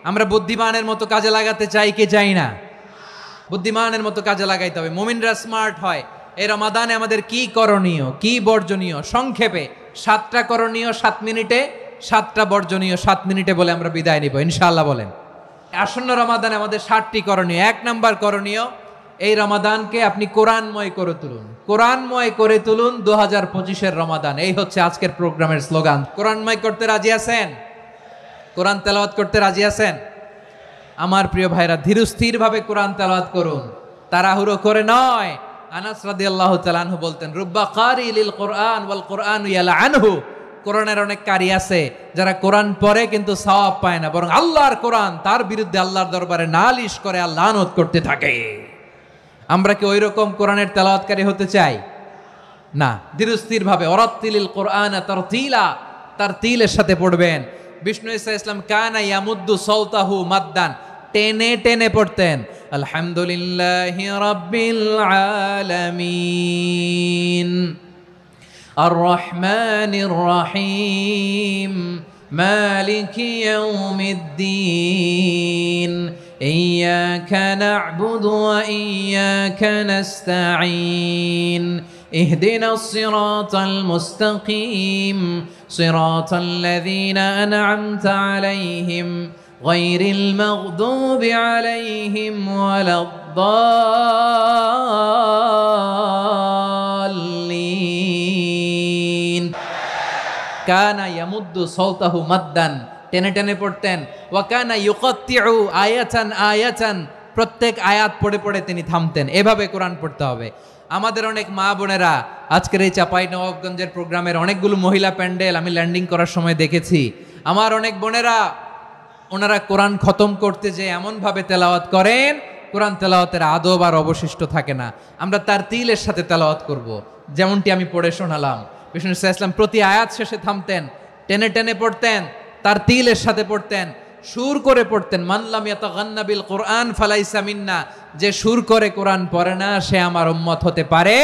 আমরা বুদ্ধিমানের মতো কাজে লাগাতে চাই কি চাই না? বুদ্ধিমানের মতো কাজে লাগাইতে হবে। মুমিনরা স্মার্ট হয়। এই রমাদানে আমাদের কি করণীয়, কি বর্জনীয়, সংক্ষেপে 7টা করণীয় 7 মিনিটে, 7টা বর্জনীয় 7 মিনিটে বলে আমরা বিদায় নিব ইনশাআল্লাহ। বলেন আসন্ন রমাদানে আমাদের 7টি করণীয়। 1 নাম্বার করণীয়, এই রমাদানকে আপনি কোরআনময় করে তুলুন। কোরআনময় করে তুলুন 2025-এর রমাদান। এই হচ্ছে আজকের প্রোগ্রামের স্লোগান। কোরআনময় করতে রাজি আছেন? কোরআন তেলাওয়াত করতে রাজি আছেন? আমার প্রিয় ভাইরা, ধীরস্থির ভাবে কোরআন তেলাওয়াত করুন, তাড়াহুড়ো করে নয়। আনাস রাদিয়াল্লাহু তাআলা আনহু বলতেন, রুব্বা কারি লিল কোরআন ওয়াল কোরআন ইয়ালআনহু। কোরআনের অনেক কারি আছে যারা কোরআন পড়ে কিন্তু সওয়াব পায় না, বরং আল্লাহর কোরআন তার বিরুদ্ধে আল্লাহর দরবারে নালিশ করে আর লানত করতে থাকে। আমরা কি ওইরকম কোরআনের তেলাওয়াতকারী হতে চাই? না। ধীরস্থির ভাবে ওয়ারাত্তিলিল কোরআন তারতিলা, তারতিলের সাথে পড়বেন। বিষ্ণু ঈসা ইসলাম কানা ইয়ামুদ্দু সাওতাহু মাদ্দান, টেনে টেনে পড়তেন। আলহামদুলিল্লাহি রাব্বিল আলামিন আর রহমানির রহিম মালিকি ইয়াউমিদ্দিন ইয়্যাকা না'বুদু ওয়া ইয়্যাকা নাস্তাঈন اهدنا الصراط المستقيم صراط الذين أنعمت عليهم غير المغضوب عليهم ولا الضالين كان يمد صوته مدا টেনে টেনে পড়তেন। ওয়া কানা ইউকাত্তিউ আয়াতান আয়াতান, প্রত্যেক আয়াত পড়ে পড়ে তিনি থামতেন। এভাবে কোরআন পড়তে হবে। আমাদের অনেক মা বোনেরা আজকের এই চাঁপাইনবাবগঞ্জের প্রোগ্রামের অনেকগুলো মহিলা প্যান্ডেল আমি ল্যান্ডিং করার সময় দেখেছি। আমার অনেক বোনেরা ওনারা কোরআন খতম করতে যে এমনভাবে তেলাওয়াত করেন, কোরআন তেলাওয়াতের আদব আর অবশিষ্ট থাকে না। আমরা তার তিলের সাথে তেলাওয়াত করব, যেমনটি আমি পড়ে শোনালাম। বিষ্ণু ইসলাম প্রতি আয়াত শেষে থামতেন, টেনে টেনে পড়তেন, তার তিলের সাথে পড়তেন, সুর করে পড়তেন। মানলাম ইয়াতাগান্না বিল কোরআন ফালাইসা মিন্না, যে সুর করে কোরআন পড়ে না সে আমার উম্মত হতে পারে।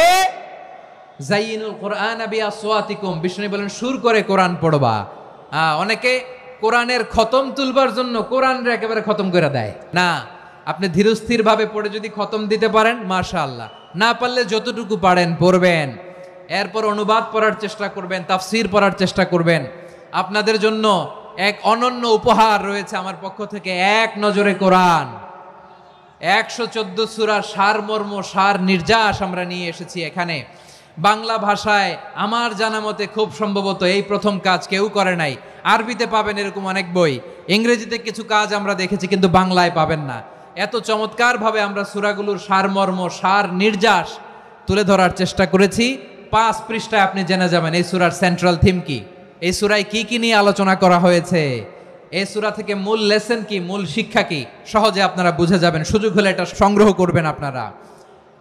জাইয়িনুল কোরআন বিআসওয়াতিকুম, বিষ্ণু বলেন সুর করে কোরআন পড়বা। অনেকে কোরআনের খতম তুলবার জন্য কোরআনরে একেবারে খতম করে দেয় না। আপনি ধীরস্থির ভাবে পড়ে যদি খতম দিতে পারেন মাশাআল্লাহ, না পারলে যতটুকু পারেন পড়বেন। এরপর অনুবাদ পড়ার চেষ্টা করবেন, তাফসীর পড়ার চেষ্টা করবেন। আপনাদের জন্য এক অনন্য উপহার রয়েছে আমার পক্ষ থেকে, এক নজরে কোরআন। 114 সূরার সারমর্ম, সার নির্যাস আমরা নিয়ে এসেছি এখানে। বাংলা ভাষায় আমার জানা মতে খুব সম্ভবত এই প্রথম কাজ কেউ করে নাই। আরবিতে পাবেন এরকম অনেক বই, ইংরেজিতে কিছু কাজ আমরা দেখেছি, কিন্তু বাংলায় পাবেন না। এত চমৎকারভাবে আমরা সূরাগুলোর সারমর্ম, সার নির্যাস তুলে ধরার চেষ্টা করেছি। 5 পৃষ্ঠায় আপনি জেনে যাবেন এই সূরার সেন্ট্রাল থিম কি, এই সূরায় কি কি নিয়ে আলোচনা করা হয়েছে, এই সূরা থেকে মূল লেসন কি, মূল শিক্ষা কি, সহজে আপনারা বুঝে যাবেন। সুযোগ হলে এটা সংগ্রহ করবেন। আপনারা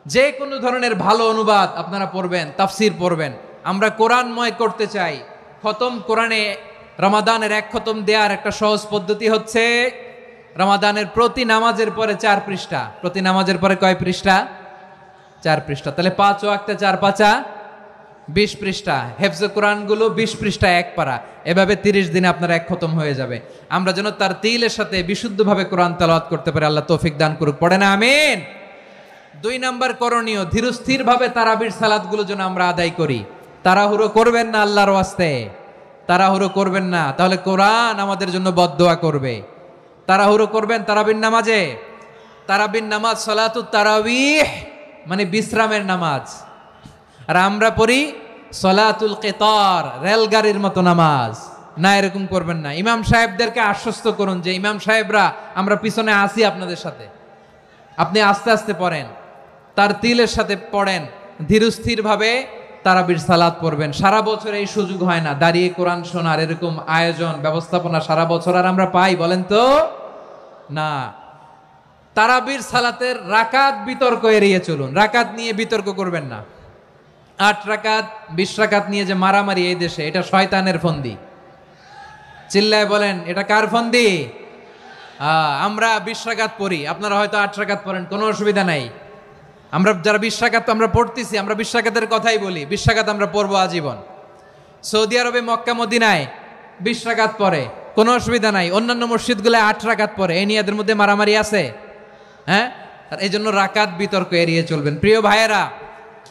যে কোনো ধরনের ভালো অনুবাদ আপনারা পড়বেন, তাফসীর পড়বেন। আমরা কোরআনময় করতে চাই। খতম কোরআনে রমাদানের 1 খতম দেওয়ার একটা সহজ পদ্ধতি হচ্ছে রমাদানের প্রতি নামাজের পরে 4 পৃষ্ঠা। প্রতি নামাজের পরে কয় পৃষ্ঠা? 4 পৃষ্ঠা। তাহলে 5 ওয়াক্তে 4 পাঁচা 20 পৃষ্ঠা। হেফজে কোরআনগুলো 20 পৃষ্ঠা 1 পারা। এভাবে 30 দিনে আপনার 1 খতম হয়ে যাবে। আমরা যেন তার তিলের সাথে বিশুদ্ধভাবে কোরআন তেলাওয়াত করতে পারি। আল্লাহ তৌফিক দান করুক। পড়ে না আমিন। 2 নাম্বার করণীয়, ধীরস্থিরভাবে তারাবির সালাতগুলো যেন আমরা আদায় করি। তাড়াহুড়ো করবেন না আল্লাহর ওয়াস্তে, তাড়াহুড়ো করবেন না, তাহলে কোরআন আমাদের জন্য বদদোয়া করবে। তাড়াহুড়ো করবেন তারাবির নামাজে। তারাবির নামাজ সালাতুত তারাবিহ মানে বিশ্রামের নামাজ। আর আমরা পড়ি সলাতুল কিতার, রেলগাড়ির মতো নামাজ। না, এরকম করবেন না। ইমাম সাহেবদেরকে আশ্বস্ত করুন যে ইমাম সাহেবরা আমরা পিছনে আসি আপনাদের সাথে, আপনি আস্তে আস্তে পড়েন, তার তিলের সাথে পড়েন, ধীরস্থির ভাবে তারাবির সালাত পড়বেন। সারা বছর এই সুযোগ হয় না, দাঁড়িয়ে কোরআন শোনার এরকম আয়োজন ব্যবস্থাপনা সারা বছর আর আমরা পাই বলেন তো না। তারাবির সালাতের রাকাত বিতর্ক এড়িয়ে চলুন, রাকাত নিয়ে বিতর্ক করবেন না। 8 রাকাত 20 রাকাত নিয়ে যে মারামারি এই দেশে, এটা শয়তানের ফন্দি। চিল্লায় বলেন এটা কার ফন্দি? আমরা 20 রাকাত পড়ি, আপনারা হয়তো 8 রাকাত পড়েন, কোনো অসুবিধা নাই। আমরা যারা 20 রাকাত আমরা পড়তেছি, আমরা 20 রাকাতের কথাই বলি, 20 রাকাত আমরা পড়বো আজীবন। সৌদি আরবে মক্কা মদিনায় 20 রাকাত পড়ে, কোনো অসুবিধা নাই। অন্যান্য মসজিদগুলো 8 রাকাত পড়ে, এই নিয়ে এদের মধ্যে মারামারি আছে? হ্যাঁ, এই জন্য রাকাত বিতর্ক এড়িয়ে চলবেন। প্রিয় ভাইয়েরা,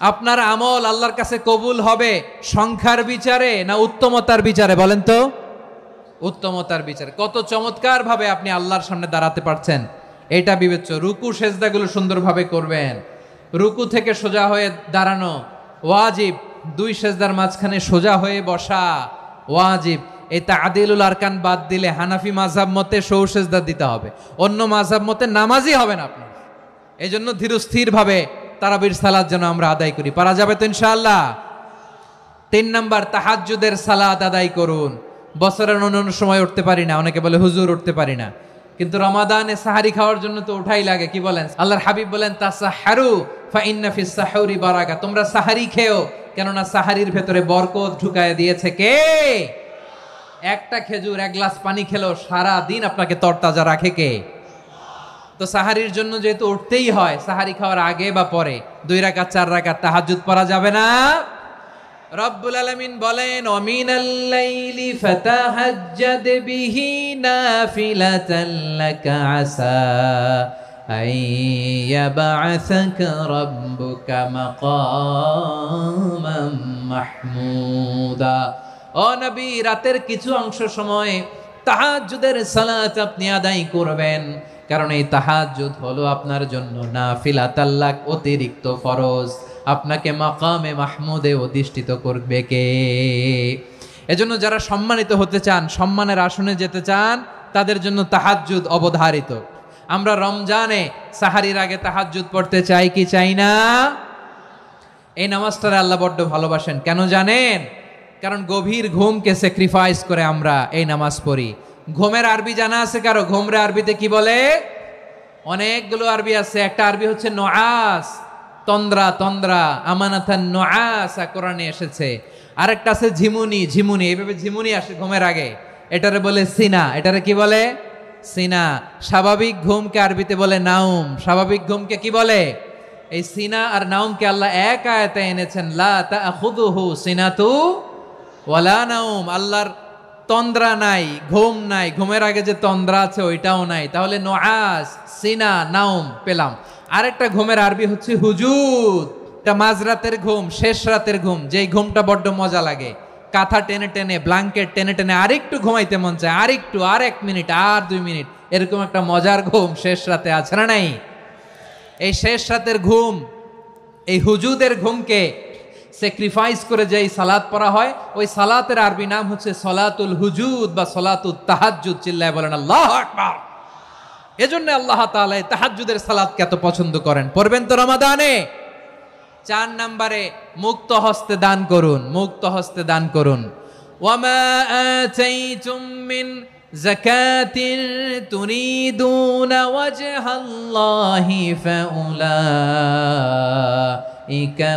আপনার আমল আল্লাহর কাছে কবুল হবে সংখ্যার বিচারে না উত্তমতার বিচারে বলেন তো? উত্তমতার বিচারে। কত চমৎকার ভাবে আপনি আল্লাহর সামনে দাঁড়াতে পারছেন এটা বিবেচ্য। রুকু সেজদাগুলো সুন্দরভাবে করবেন, রুকু থেকে সোজা হয়ে দাঁড়ানো ওয়াজিব, 2 সেজদার মাঝখানে সোজা হয়ে বসা ওয়াজিব। এই তা'দিলুল আরকান বাদ দিলে হানাফি মাযহাব মতে সৌ সেজদা দিতে হবে, অন্য মাযহাব মতে নামাজই হবে না আপনার। এই জন্য ধীরস্থির ভাবে তারাবির সালাত যেন আমরা আদায় করি। পারা যাবে তো ইনশাআল্লাহ? 3 নাম্বার, তাহাজ্জুদের সালাত আদায় করুন। বছরের অন্য সময় উঠতে পারি না, অনেকে বলে হুজুর উঠতে পারি না, কিন্তু রমাদানে সাহারি খাওয়ার জন্য তো উঠাই লাগে। কি বলেন? আল্লাহর হাবিব বলেন তাসাহারু ফা ইন্না ফিস সাহুরি বারাকা, তোমরা সাহারি খেও, কেননা সাহারির ভেতরে বরকত ঢুকায় দিয়েছে কে? একটা খেজুর 1 গ্লাস পানি খেলেও সারা দিন আপনাকে তরতাজা রাখে কে? তো সাহারির জন্য যেহেতু উঠতেই হয়, সাহারি খাওয়ার আগে বা পরে 2 রাকাত 4 রাকাত তাহাজ্জুদ পড়া যাবে না? রব্বুল আলামিন বলেন ওয়ামিনাল লাইলি ফাতাহাজ্জাদ বিহি নাফিলাতান লাকা আসা আইয়াবআসাকা রাব্বুকা মাকামান মাহমুদা। ও নবী, রাতের কিছু অংশ সময় তাহাজ্জুদের সালাত আপনি আদায় করবেন, কারণ এই তাহাজ্জুদ হলো আপনার জন্য নাফিলাতাল লাক, অতিরিক্ত ফরজ। আপনাকে মাকামে মাহমুদে অধিষ্ঠিত করবে কে? এজন্য যারা সম্মানিত হতে চান, সম্মানের আসনে যেতে চান, তাদের জন্য তাহাজ্জুদ অবধারিত। আমরা রমজানে সাহারির আগে তাহাজ্জুদ পড়তে চাই কি চাই না? এই নামাজটারে আল্লাহ বড্ড ভালোবাসেন। কেন জানেন? কারণ গভীর ঘুমকে স্যাক্রিফাইস করে আমরা এই নামাজ পড়ি। ঘুমের আরবি জানা আছে কারো? ঘুমরে আরবিতে কি বলে? অনেকগুলো আরবি আছে। একটা আরবি হচ্ছে নুআস, তন্দ্রা, তন্দ্রা, আমানাতান নুআসা কোরআনে এসেছে। আরেকটা আছে ঝিমুনি, ঝিমুনি, এইভাবে ঝিমুনি আসে ঘুমের আগে, এটারে বলে সিনা। এটারে কি বলে? সিনা। স্বাভাবিক ঘুমকে আরবিতে বলে নাউম। স্বাভাবিক ঘুমকে কি বলে? এই সিনা আর নাউমকে আল্লাহ এক আয়াতে এনেছেন, লা তাখুযুহু সিনাতু ওয়ালা নাউম। আল্লাহর তন্দ্রা নাই, ঘুম নাই, ঘুমের আগে যে তন্দ্রা আছে ওইটাও নাই। তাহলে নুআস, সিনা, নাউম পেলাম। আরেকটা ঘুমের আরবি হচ্ছে হুজুদ। এটা মাঝরাতের ঘুম, শেষ রাতের ঘুম, যেই ঘুমটা বড্ড মজা লাগে। কাঁথা টেনে টেনে, ব্ল্যাঙ্কেট টেনে টেনে আরেকটু ঘুমাইতে মন চায়, আরেকটু, আর 1 মিনিট, আর 2 মিনিট, এরকম একটা মজার ঘুম শেষ রাতে আছে না নাই? এই শেষ রাতের ঘুম, এই হুজুদের ঘুমকে স্যাক্রিফাইস করে যেই সালাত পড়া হয়, ওই সালাতের আরবি নাম হচ্ছে সলাতুল হুজুদ বা সলাতুত তাহাজ্জুদ। চিল্লায় বলেন আল্লাহু আকবার। এজন্য আল্লাহ তাআলা তাহাজ্জুদের সালাতকে এত পছন্দ করেন। পড়বেন তো রমাদানে? 4 নম্বরে মুক্ত হস্তে দান করুন, মুক্ত হস্তে দান করুন। ওয়ামা আতাইতুম মিন যাকাতিন তুরিদুনা ওয়াজহাল্লাহি ফাউলাইকা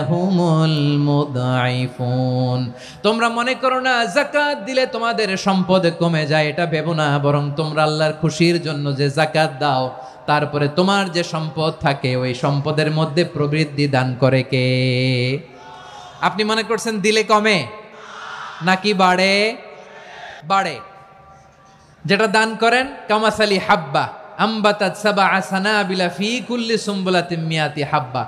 হুমুল মুদঈফুন। তোমরা মনে করো না যাকাত দিলে তোমাদের সম্পদ কমে যায়, এটা ভেবো না, বরং তোমরা আল্লাহর খুশির জন্য যে যাকাত দাও, তারপরে তোমার যে সম্পদ থাকে ওই সম্পদের মধ্যে প্রবৃদ্ধি দান করে কে? আপনি মনে করছেন দিলে কমে নাকি বাড়ে? বাড়ে। যেটা দান করেন কামাসালি হাব্বা আম্বাতাত সাবআ সানাবিলা ফি কুল্লি সুম্বুলাতিন মিয়াতি হাব্বা।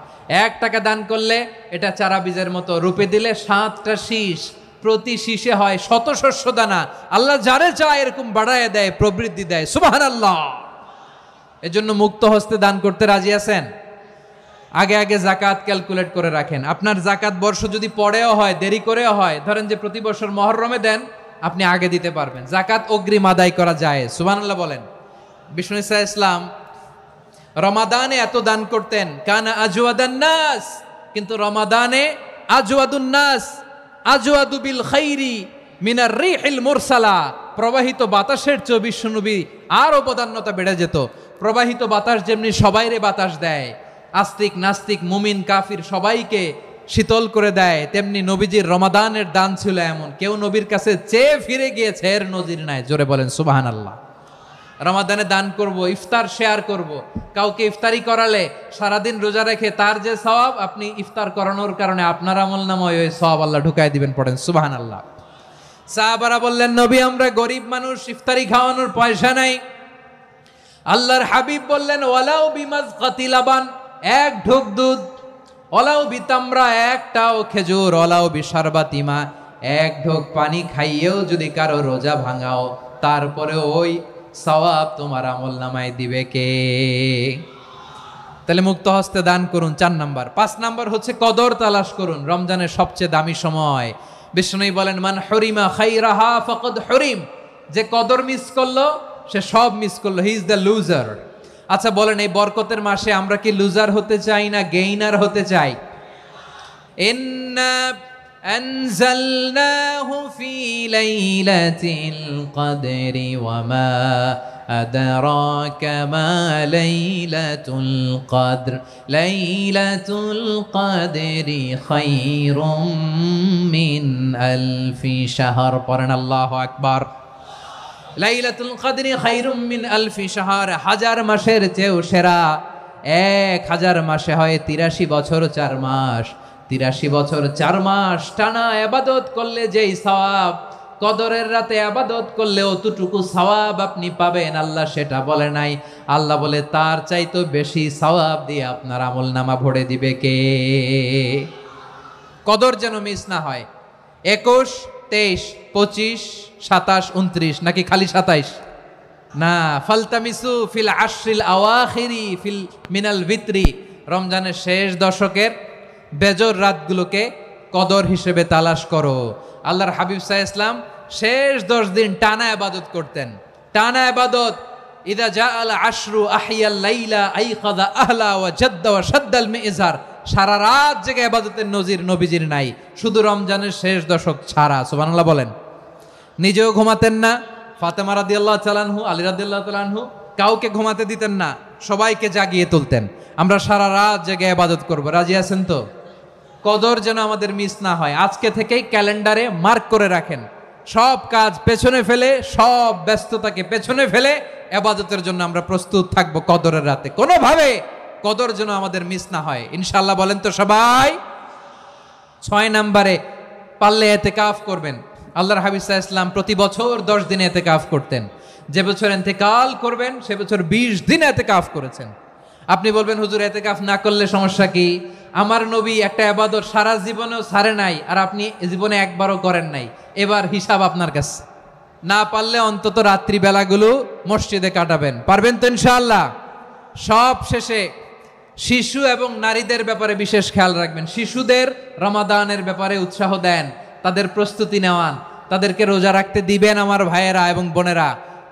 1 টাকা দান করলে এটা চারা বীজের মতো, রূপে দিলে 7টা শীষ, প্রতি শীষে হয় 100 শস্য দানা। আল্লাহ যারে চায় এরকম বাড়ায় দেয়, প্রবৃদ্ধি দেয়। সুবহানাল্লাহ। এজন্য মুক্ত হস্তে দান করতে রাজি আছেন? আগে আগে যাকাত ক্যালকুলেট করে রাখেন। আপনার যাকাত বর্ষ যদি পরেও হয়, দেরি করেও হয়, ধরেন যে প্রতি বছর মুহররমে দেন, আপনি আগে দিতে পারবেন। জাকাত অগ্রিম আদায় করা যায়, সুবহানাল্লাহ বলেন। বিষ্ণু ইসা ইসলাম রমাদানে এত দান করতেন, কানা আজওয়াদান নাস, কিন্তু রমাদানে আজওয়াদুন নাস আজওয়াদু বিল খাইরি মিনার রিহিল মুরসালা, প্রবাহিত বাতাসের চেয়ে বিশ্বনবী আরো বদান্যতা বেড়ে যেত। প্রবাহিত বাতাস যেমনি সবাইরে বাতাস দেয়, আস্তিক নাস্তিক মুমিন কাফির সবাইকে শীতল করে দেয়, তেমনি নবীজির রমাদানের দান ছিল এমন, কেউ নবীর কাছে চেয়ে ফিরে গিয়েছে এর নজির নাই। জোরে বলেন সুবহানাল্লাহ। রমাদানে দান করব, ইফতার শেয়ার করব। কাউকে ইফতারি করালে সারাদিন রোজা রেখে তার যে সওয়াব, আপনি ইফতার করানোর কারণে আপনার আমলনামায় ওই সওয়াব আল্লাহ ঢুকায় দিবেন। পড়েন সুবহানাল্লাহ। সাহাবারা বললেন, নবী আমরা গরিব মানুষ, ইফতারি খাওয়ানোর পয়সা নাই। আল্লাহর হাবিব বললেন, ওয়ালাউ বিমাজকাতি লাবান, এক ঢোক দুধ, ওয়ালাউ বিতামরা, একটাও খেজুর, ওয়ালাউ বিশারবাতিমা, এক ঢোক পানি খাইয়েও যদি কারো রোজা ভাঙাও, তারপরে ওই সওয়াব তোমার আমলনামায় দিবে কে? তাহলে মুক্ত হস্তে দান করুন, 4 নাম্বার। 5 নাম্বার হচ্ছে কদর তালাশ করুন, রমজানের সবচেয়ে দামি সময়। বিষ্ণু বলেন, মান হরিমা খাইরাহা ফাকাদ হরিম, যে কদর মিস করলো সে সব মিস করলো, হি ইজ দ্য লুজার। আচ্ছা বলেন, এই বরকতের মাসে আমরা কি লুজার হতে চাই না গেইনার হতে চাই? ইন্না আনজালনাহু ফি লাইলাতিল কদরি ওয়া মা আদরাকা মা লাইলাতুল কদর, লাইলাতুল কদরি খায়রুম মিন আলফি শাহর। পড়েন আল্লাহু আকবার। লাইলাতুল কদরি খায়রুম মিন আলফি শাহর, 1000 মাসের চেয়েও সেরা। 1000 মাসে হয় 83 বছর 4 মাস। 83 বছর 4 মাস টানা ইবাদত করলে যেই সওয়াব, কদরের রাতে ইবাদত করলে অতটুকু সওয়াব আপনি পাবেন, আল্লাহ সেটা বলে নাই। আল্লাহ বলে তার চাইতো বেশি সওয়াব দিয়ে আপনার আমলনামা ভরে দিবে কে? কদর যেন মিস না হয়। 21, 23, 25, 27, 29 নাকি খালি 27? না, ফালতামিসু ফিল আশরিল আওয়াখিরি ফিল মিনাল ভিতরি, রমজানের শেষ দশকের বেজর রাতগুলোকে কদর হিসেবে তালাশ করো। আল্লাহর হাবিব সাল্লাল্লাহু আলাইহি ওয়াসাল্লাম শেষ 10 দিন টানা ইবাদত করতেন, টানা ইবাদত। ইদা জাআল আশরু আহিয়াল লাইলা আইকাযা আহলা ওয়া জাদ্দা ওয়া শাদ্দাল মিজার, সারা রাত জেগে ইবাদতের নজির নবীজির নাই, শুধু রমজানের শেষ দশক ছাড়া। সুবহানাল্লাহ বলেন। নিজেও ঘুমাতেন না, ফাতেমা রাদিয়াল্লাহু তাআলা আনহু, আলী রাদিয়াল্লাহু তাআলা আনহু কাউকে ঘুমাতে দিতেন না, সবাইকে জাগিয়ে তুলতেন। আমরা সারা রাত জেগে ইবাদত করব, রাজি আছেন তো? কদর যেন আমাদের মিস না হয়। আজকে থেকেই ক্যালেন্ডারে মার্ক করে রাখেন, সব কাজ পেছনে ফেলে, সব ব্যস্ততাকে পেছনে ফেলে ইবাদতের জন্য আমরা প্রস্তুত থাকব কদরের রাতে। কোনোভাবে কদর যেন আমাদের মিস না হয়, ইনশাআল্লাহ। বলেন তো সবাই। 6 নম্বরে পারলে ইতিকাফ করবেন। আল্লাহর হাবিব সাল্লাল্লাহু আলাইহি ওয়াসাল্লাম প্রতি বছর 10 দিন ইতিকাফ করতেন। যে বছর ইন্তেকাল করবেন সে বছর 20 দিন ইতিকাফ করেছেন। আপনি বলবেন, হুজুর ইতিকাফ না করলে সমস্যা কি? আমার নবী একটা ইবাদত সারা জীবনেও ছাড়ে নাই, আর আপনি জীবনে একবারও করেন নাই। এবার হিসাব আপনার কাছে। না পারলে অন্তত রাত্রি বেলাগুলো মসজিদে কাটাবেন, পারবেন তো ইনশাআল্লাহ? সব শেষে শিশু এবং নারীদের ব্যাপারে বিশেষ খেয়াল রাখবেন। শিশুদের রমাদানের ব্যাপারে উৎসাহ দেন, তাদের প্রস্তুতি নেওয়ান, তাদেরকে রোজা রাখতে দিবেন। আমার ভাইয়েরা এবং বোনেরা,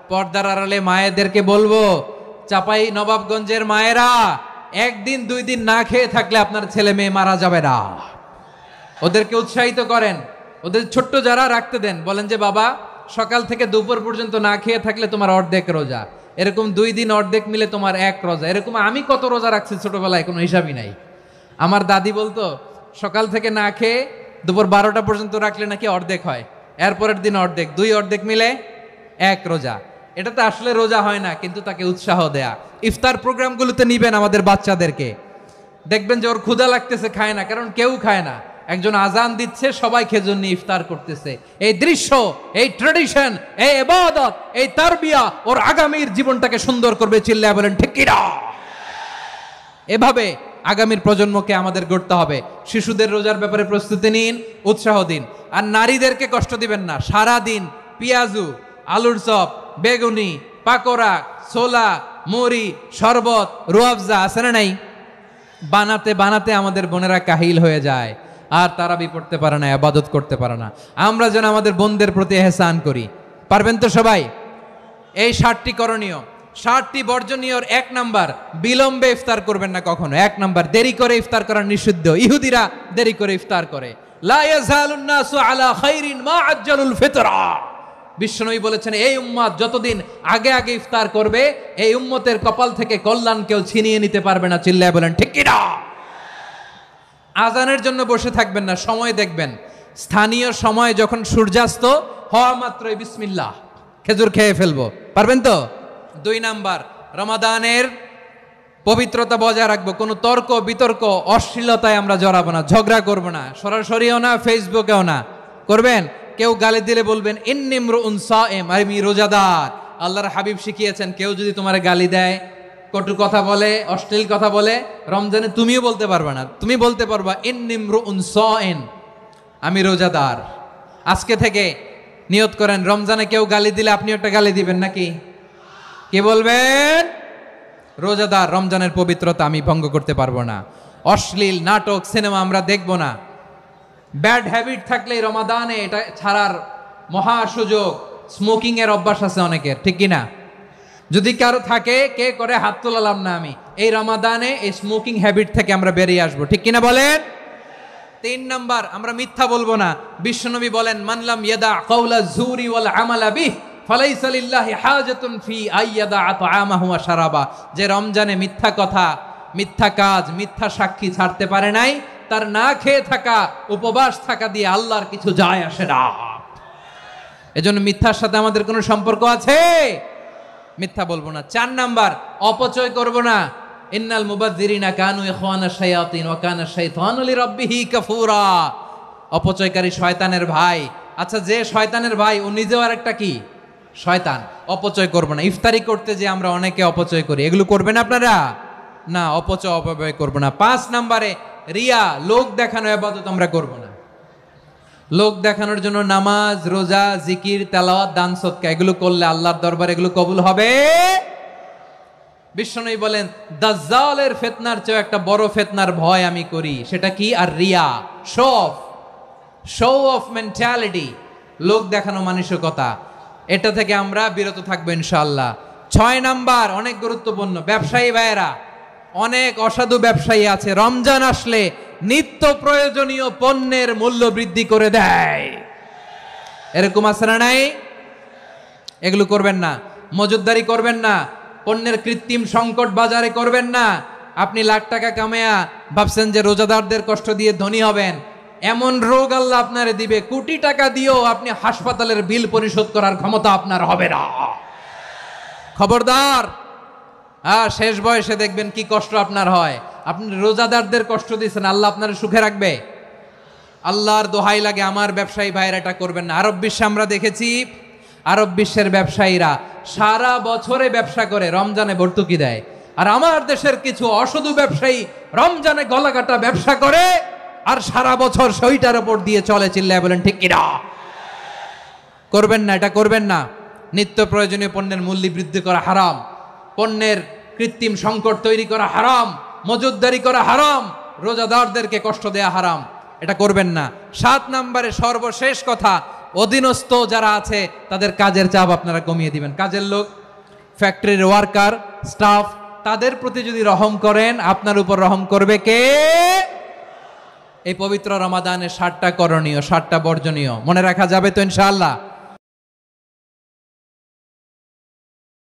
পর্দার আড়ালে মায়েদেরকে বলবো, চাপাই নবাবগঞ্জের মায়েরা, 1 দিন 2 দিন না খেয়ে থাকলে আপনার ছেলে মেয়ে মারা যাবে না। ওদেরকে উৎসাহিত করেন, ওদের ছোট্ট যারা রাখতে দেন, বলেন যে বাবা সকাল থেকে দুপুর পর্যন্ত না খেয়ে থাকলে তোমার অর্ধেক রোজা, এরকম 2 দিন অর্ধেক মিলে তোমার 1 রোজা। এরকম আমি কত রোজা রাখছি ছোটবেলায়, কোনো হিসাবই নাই। আমার দাদি বলতো সকাল থেকে না খেয়ে দুপুর 12টা পর্যন্ত রাখলে নাকি অর্ধেক হয়, এরপরের দিন অর্ধেক, 2 অর্ধেক মিলে 1 রোজা। এটা তো আসলে রোজা হয় না, কিন্তু তাকে উৎসাহ দেয়া। ইফতার প্রোগ্রামগুলোতে নিবেন আমাদের বাচ্চাদেরকে, দেখবেন যে ওর ক্ষুধা লাগতেছে, খায় না, কারণ কেউ খায় না। একজন আজান দিচ্ছে, সবাই খেজুর নিয়ে ইফতার করতেছে। এই দৃশ্য, এই ট্র্যাডিশন, এই ইবাদত, এই তারবিয়া ওর আগামীর জীবনটাকে সুন্দর করবে। চিল্লায়া বলেন ঠিক কি না? এভাবে আগামীর প্রজন্মকে আমাদের গড়তে হবে। শিশুদের রোজার ব্যাপারে প্রস্তুতি নিন, উৎসাহ দিন। আর নারীদেরকে কষ্ট দিবেন না। সারা দিন পেঁয়াজু, আলুর চপ, বেগুনি, পাকোড়া, ছোলা, মুড়ি, শরবত, রুয়াবজা আছে না নাই, বানাতে বানাতে আমাদের বোনেরা কাহিল হয়ে যায়। আর তারাবি পড়তে পারে না, ইবাদত করতে পারে না। আমরা যেন আমাদের বোনদের প্রতি এহসান করি। পারবেন তো সবাই? এই 60টি করণীয়, 60টি বর্জনীয়র 1 নাম্বার, বিলম্বে ইফতার করবেন না কখনো। 1 নাম্বার, দেরি করে ইফতার করা নিষিদ্ধ। ইহুদিরা দেরি করে ইফতার করে। লা ইয়াজালুন নাসু আলা খাইরিন মা আজ্জালুল ফিতরা। বিশ্বনবী বলেছেন, এই উম্মত যতদিন আগে আগে ইফতার করবে, এই উম্মতের কপাল থেকে কল্যাণ কেউ ছিনিয়ে নিতে পারবে না। চিল্লায় বলেন ঠিক কি না? আজানের জন্য বসে থাকবেন না, সময় দেখবেন। স্থানীয় সময় যখন সূর্যাস্ত হওয়া মাত্রই বিসমিল্লাহ, খেজুর খেয়ে ফেলবো। পারবেন তো? 2 নাম্বার, রমাদানের পবিত্রতা বজায় রাখবো। কোনো তর্ক বিতর্ক অশ্লীলতায় আমরা জড়াবো না, ঝগড়া করবো না, সরাসরিও না, ফেসবুকেও না। করবেন? কেউ গালি দিলে বলবেন ইন্নী ইমরুউন সায়েম, আমি রোজাদার। আল্লাহর হাবিব শিখিয়েছেন, কেউ যদি তোমার গালি দেয়, কটু কথা বলে, অশ্লীল কথা বলে, রমজানে তুমিও বলতে পারবে না। তুমি বলতে পারবা ইন্নী ইমরুউন সায়েম, আমি রোজাদার। আজকে থেকে নিয়ত করেন, রমজানে কেউ গালি দিলে আপনি একটা গালি দিবেন নাকি? কি বলবেন? রোজাদার, রমজানের পবিত্রতা আমি ভঙ্গ করতে পারবো না। অশ্লীল নাটক সিনেমা আমরা দেখবো না। ব্যাড হ্যাবিট থাকলে রমাদানে এটা ছাড়ার মহা সুযোগ। স্মোকিং এর অভ্যাস আছে অনেকের, ঠিক কিনা? যদি কারো থাকে, কে করে হাত তোলালাম না আমি, এই রমাদানে এই স্মোকিং হ্যাবিট থেকে আমরা বেরিয়ে আসবো, ঠিক কিনা বলেন? 3 নাম্বার, আমরা মিথ্যা বলবো না। বিশ্বনবী বলেন, মানলাম ইয়াদা কাওলা যুরি ওয়াল আমালা বিহ ফালাইসা লিল্লাহি হাজাতুন ফি আইয়াদা তাআমাহু ওয়া শারাবা। যে রমজানে মিথ্যা কথা, মিথ্যা কাজ, মিথ্যা সাক্ষী ছাড়তে পারে নাই, তার না খেয়ে থাকা, উপবাস থাকা দিয়ে আল্লাহর কিছু যায় আসে না। এজন্য মিথ্যার সাথে আমাদের কোনো সম্পর্ক আছে? মিথ্যা বলবো না। 4 নাম্বার, অপচয় করব না। ইন্নাল মুবাযযিরিনা কানু ইখওয়ানাশ শায়াতিন ওয়া কানা শাইতানু লিরাব্বিহি কাফুরা। অপচয়কারী শয়তানের ভাই। আচ্ছা, যে শয়তানের ভাই ও নিজেও আরেকটা কি? শয়তান। অপচয় করব না। ইফতারি করতে যে আমরা অনেকে অপচয় করি, এগুলো করবেন আপনারা না। অপচয় অপব্যয় করব না। 5 নাম্বারে, রিয়া, লোক দেখানো ইবাদত আমরা করব না। লোক দেখানোর জন্য নামাজ, রোজা, জিকির, তেলাওয়াত, দান সদকা এগুলো করলে আল্লাহর দরবারে এগুলো কবুল হবে। বিশ্বনবী বলেন, দাজ্জালের ফিতনার চেয়ে একটা বড় ফিতনার ভয় আমি করি, সেটা কি? আর রিয়া, শো অফ মেন্টালিটি, লোক দেখানো মানসিকতা। এটা থেকে আমরা বিরত থাকবো ইনশাআল্লাহ। 6 নাম্বার, অনেক গুরুত্বপূর্ণ, ব্যবসায়ী ভাইয়েরা, অনেক অসাধু ব্যবসায়ী আছে, রমজান আসলে নিত্য প্রয়োজনীয় পণ্যের মূল্য বৃদ্ধি করে দেয়। এরকম আছে না নাই? এগুলো করবেন না। মজুদদারি করবেন না। পণ্যের কৃত্রিম সংকট বাজারে করবেন না। আপনি লাখ টাকা কামায়া ভাবছেন যে রোজাদারদের কষ্ট দিয়ে ধনী হবেন, এমন রোগ আল্লাহ আপনারে দিবে, কোটি টাকা দিয়েও আপনি হাসপাতালের বিল পরিশোধ করার ক্ষমতা আপনার হবে না। খবরদার। শেষ বয়সে দেখবেন কি কষ্ট আপনার হয়। আপনি রোজাদারদের কষ্ট দিচ্ছেন, আল্লাহ আপনার সুখে রাখবে? আল্লাহর দোহাই লাগে, আমার ব্যবসায়ী ভাইয়েরা এটা করবেন না। আরব বিশ্বে আমরা দেখেছি, আরব বিশ্বের ব্যবসায়ীরা সারা বছরে ব্যবসা করে, রমজানে ভর্তুকি দেয়। আর আমার দেশের কিছু অসাধু ব্যবসায়ী রমজানে গলাকাটা ব্যবসা করে আর সারা বছর সেইটার উপর দিয়ে চলে। চিল্লায় বলেন ঠিক কিনা? করবেন না, এটা করবেন না। নিত্য প্রয়োজনীয় পণ্যের মূল্য বৃদ্ধি করা হারাম, পণ্যের কৃত্রিম সংকট তৈরি করা হারাম, মজুদদারি করা হারাম, রোজাদারদেরকে কষ্ট দেয়া হারাম, এটা করবেন না। 7 নাম্বারে সর্বশেষ কথা, অধীনস্থ যারা আছে তাদের কাজের চাপ আপনারা কমিয়ে দিবেন। কাজের লোক, ফ্যাক্টরির ওয়ার্কার, স্টাফ, তাদের প্রতি যদি রহম করেন, আপনার উপর রহম করবে কে? এই পবিত্র রমাদানের 60টা করণীয়, 60টা বর্জনীয় মনে রাখা যাবে তো ইনশাআল্লাহ?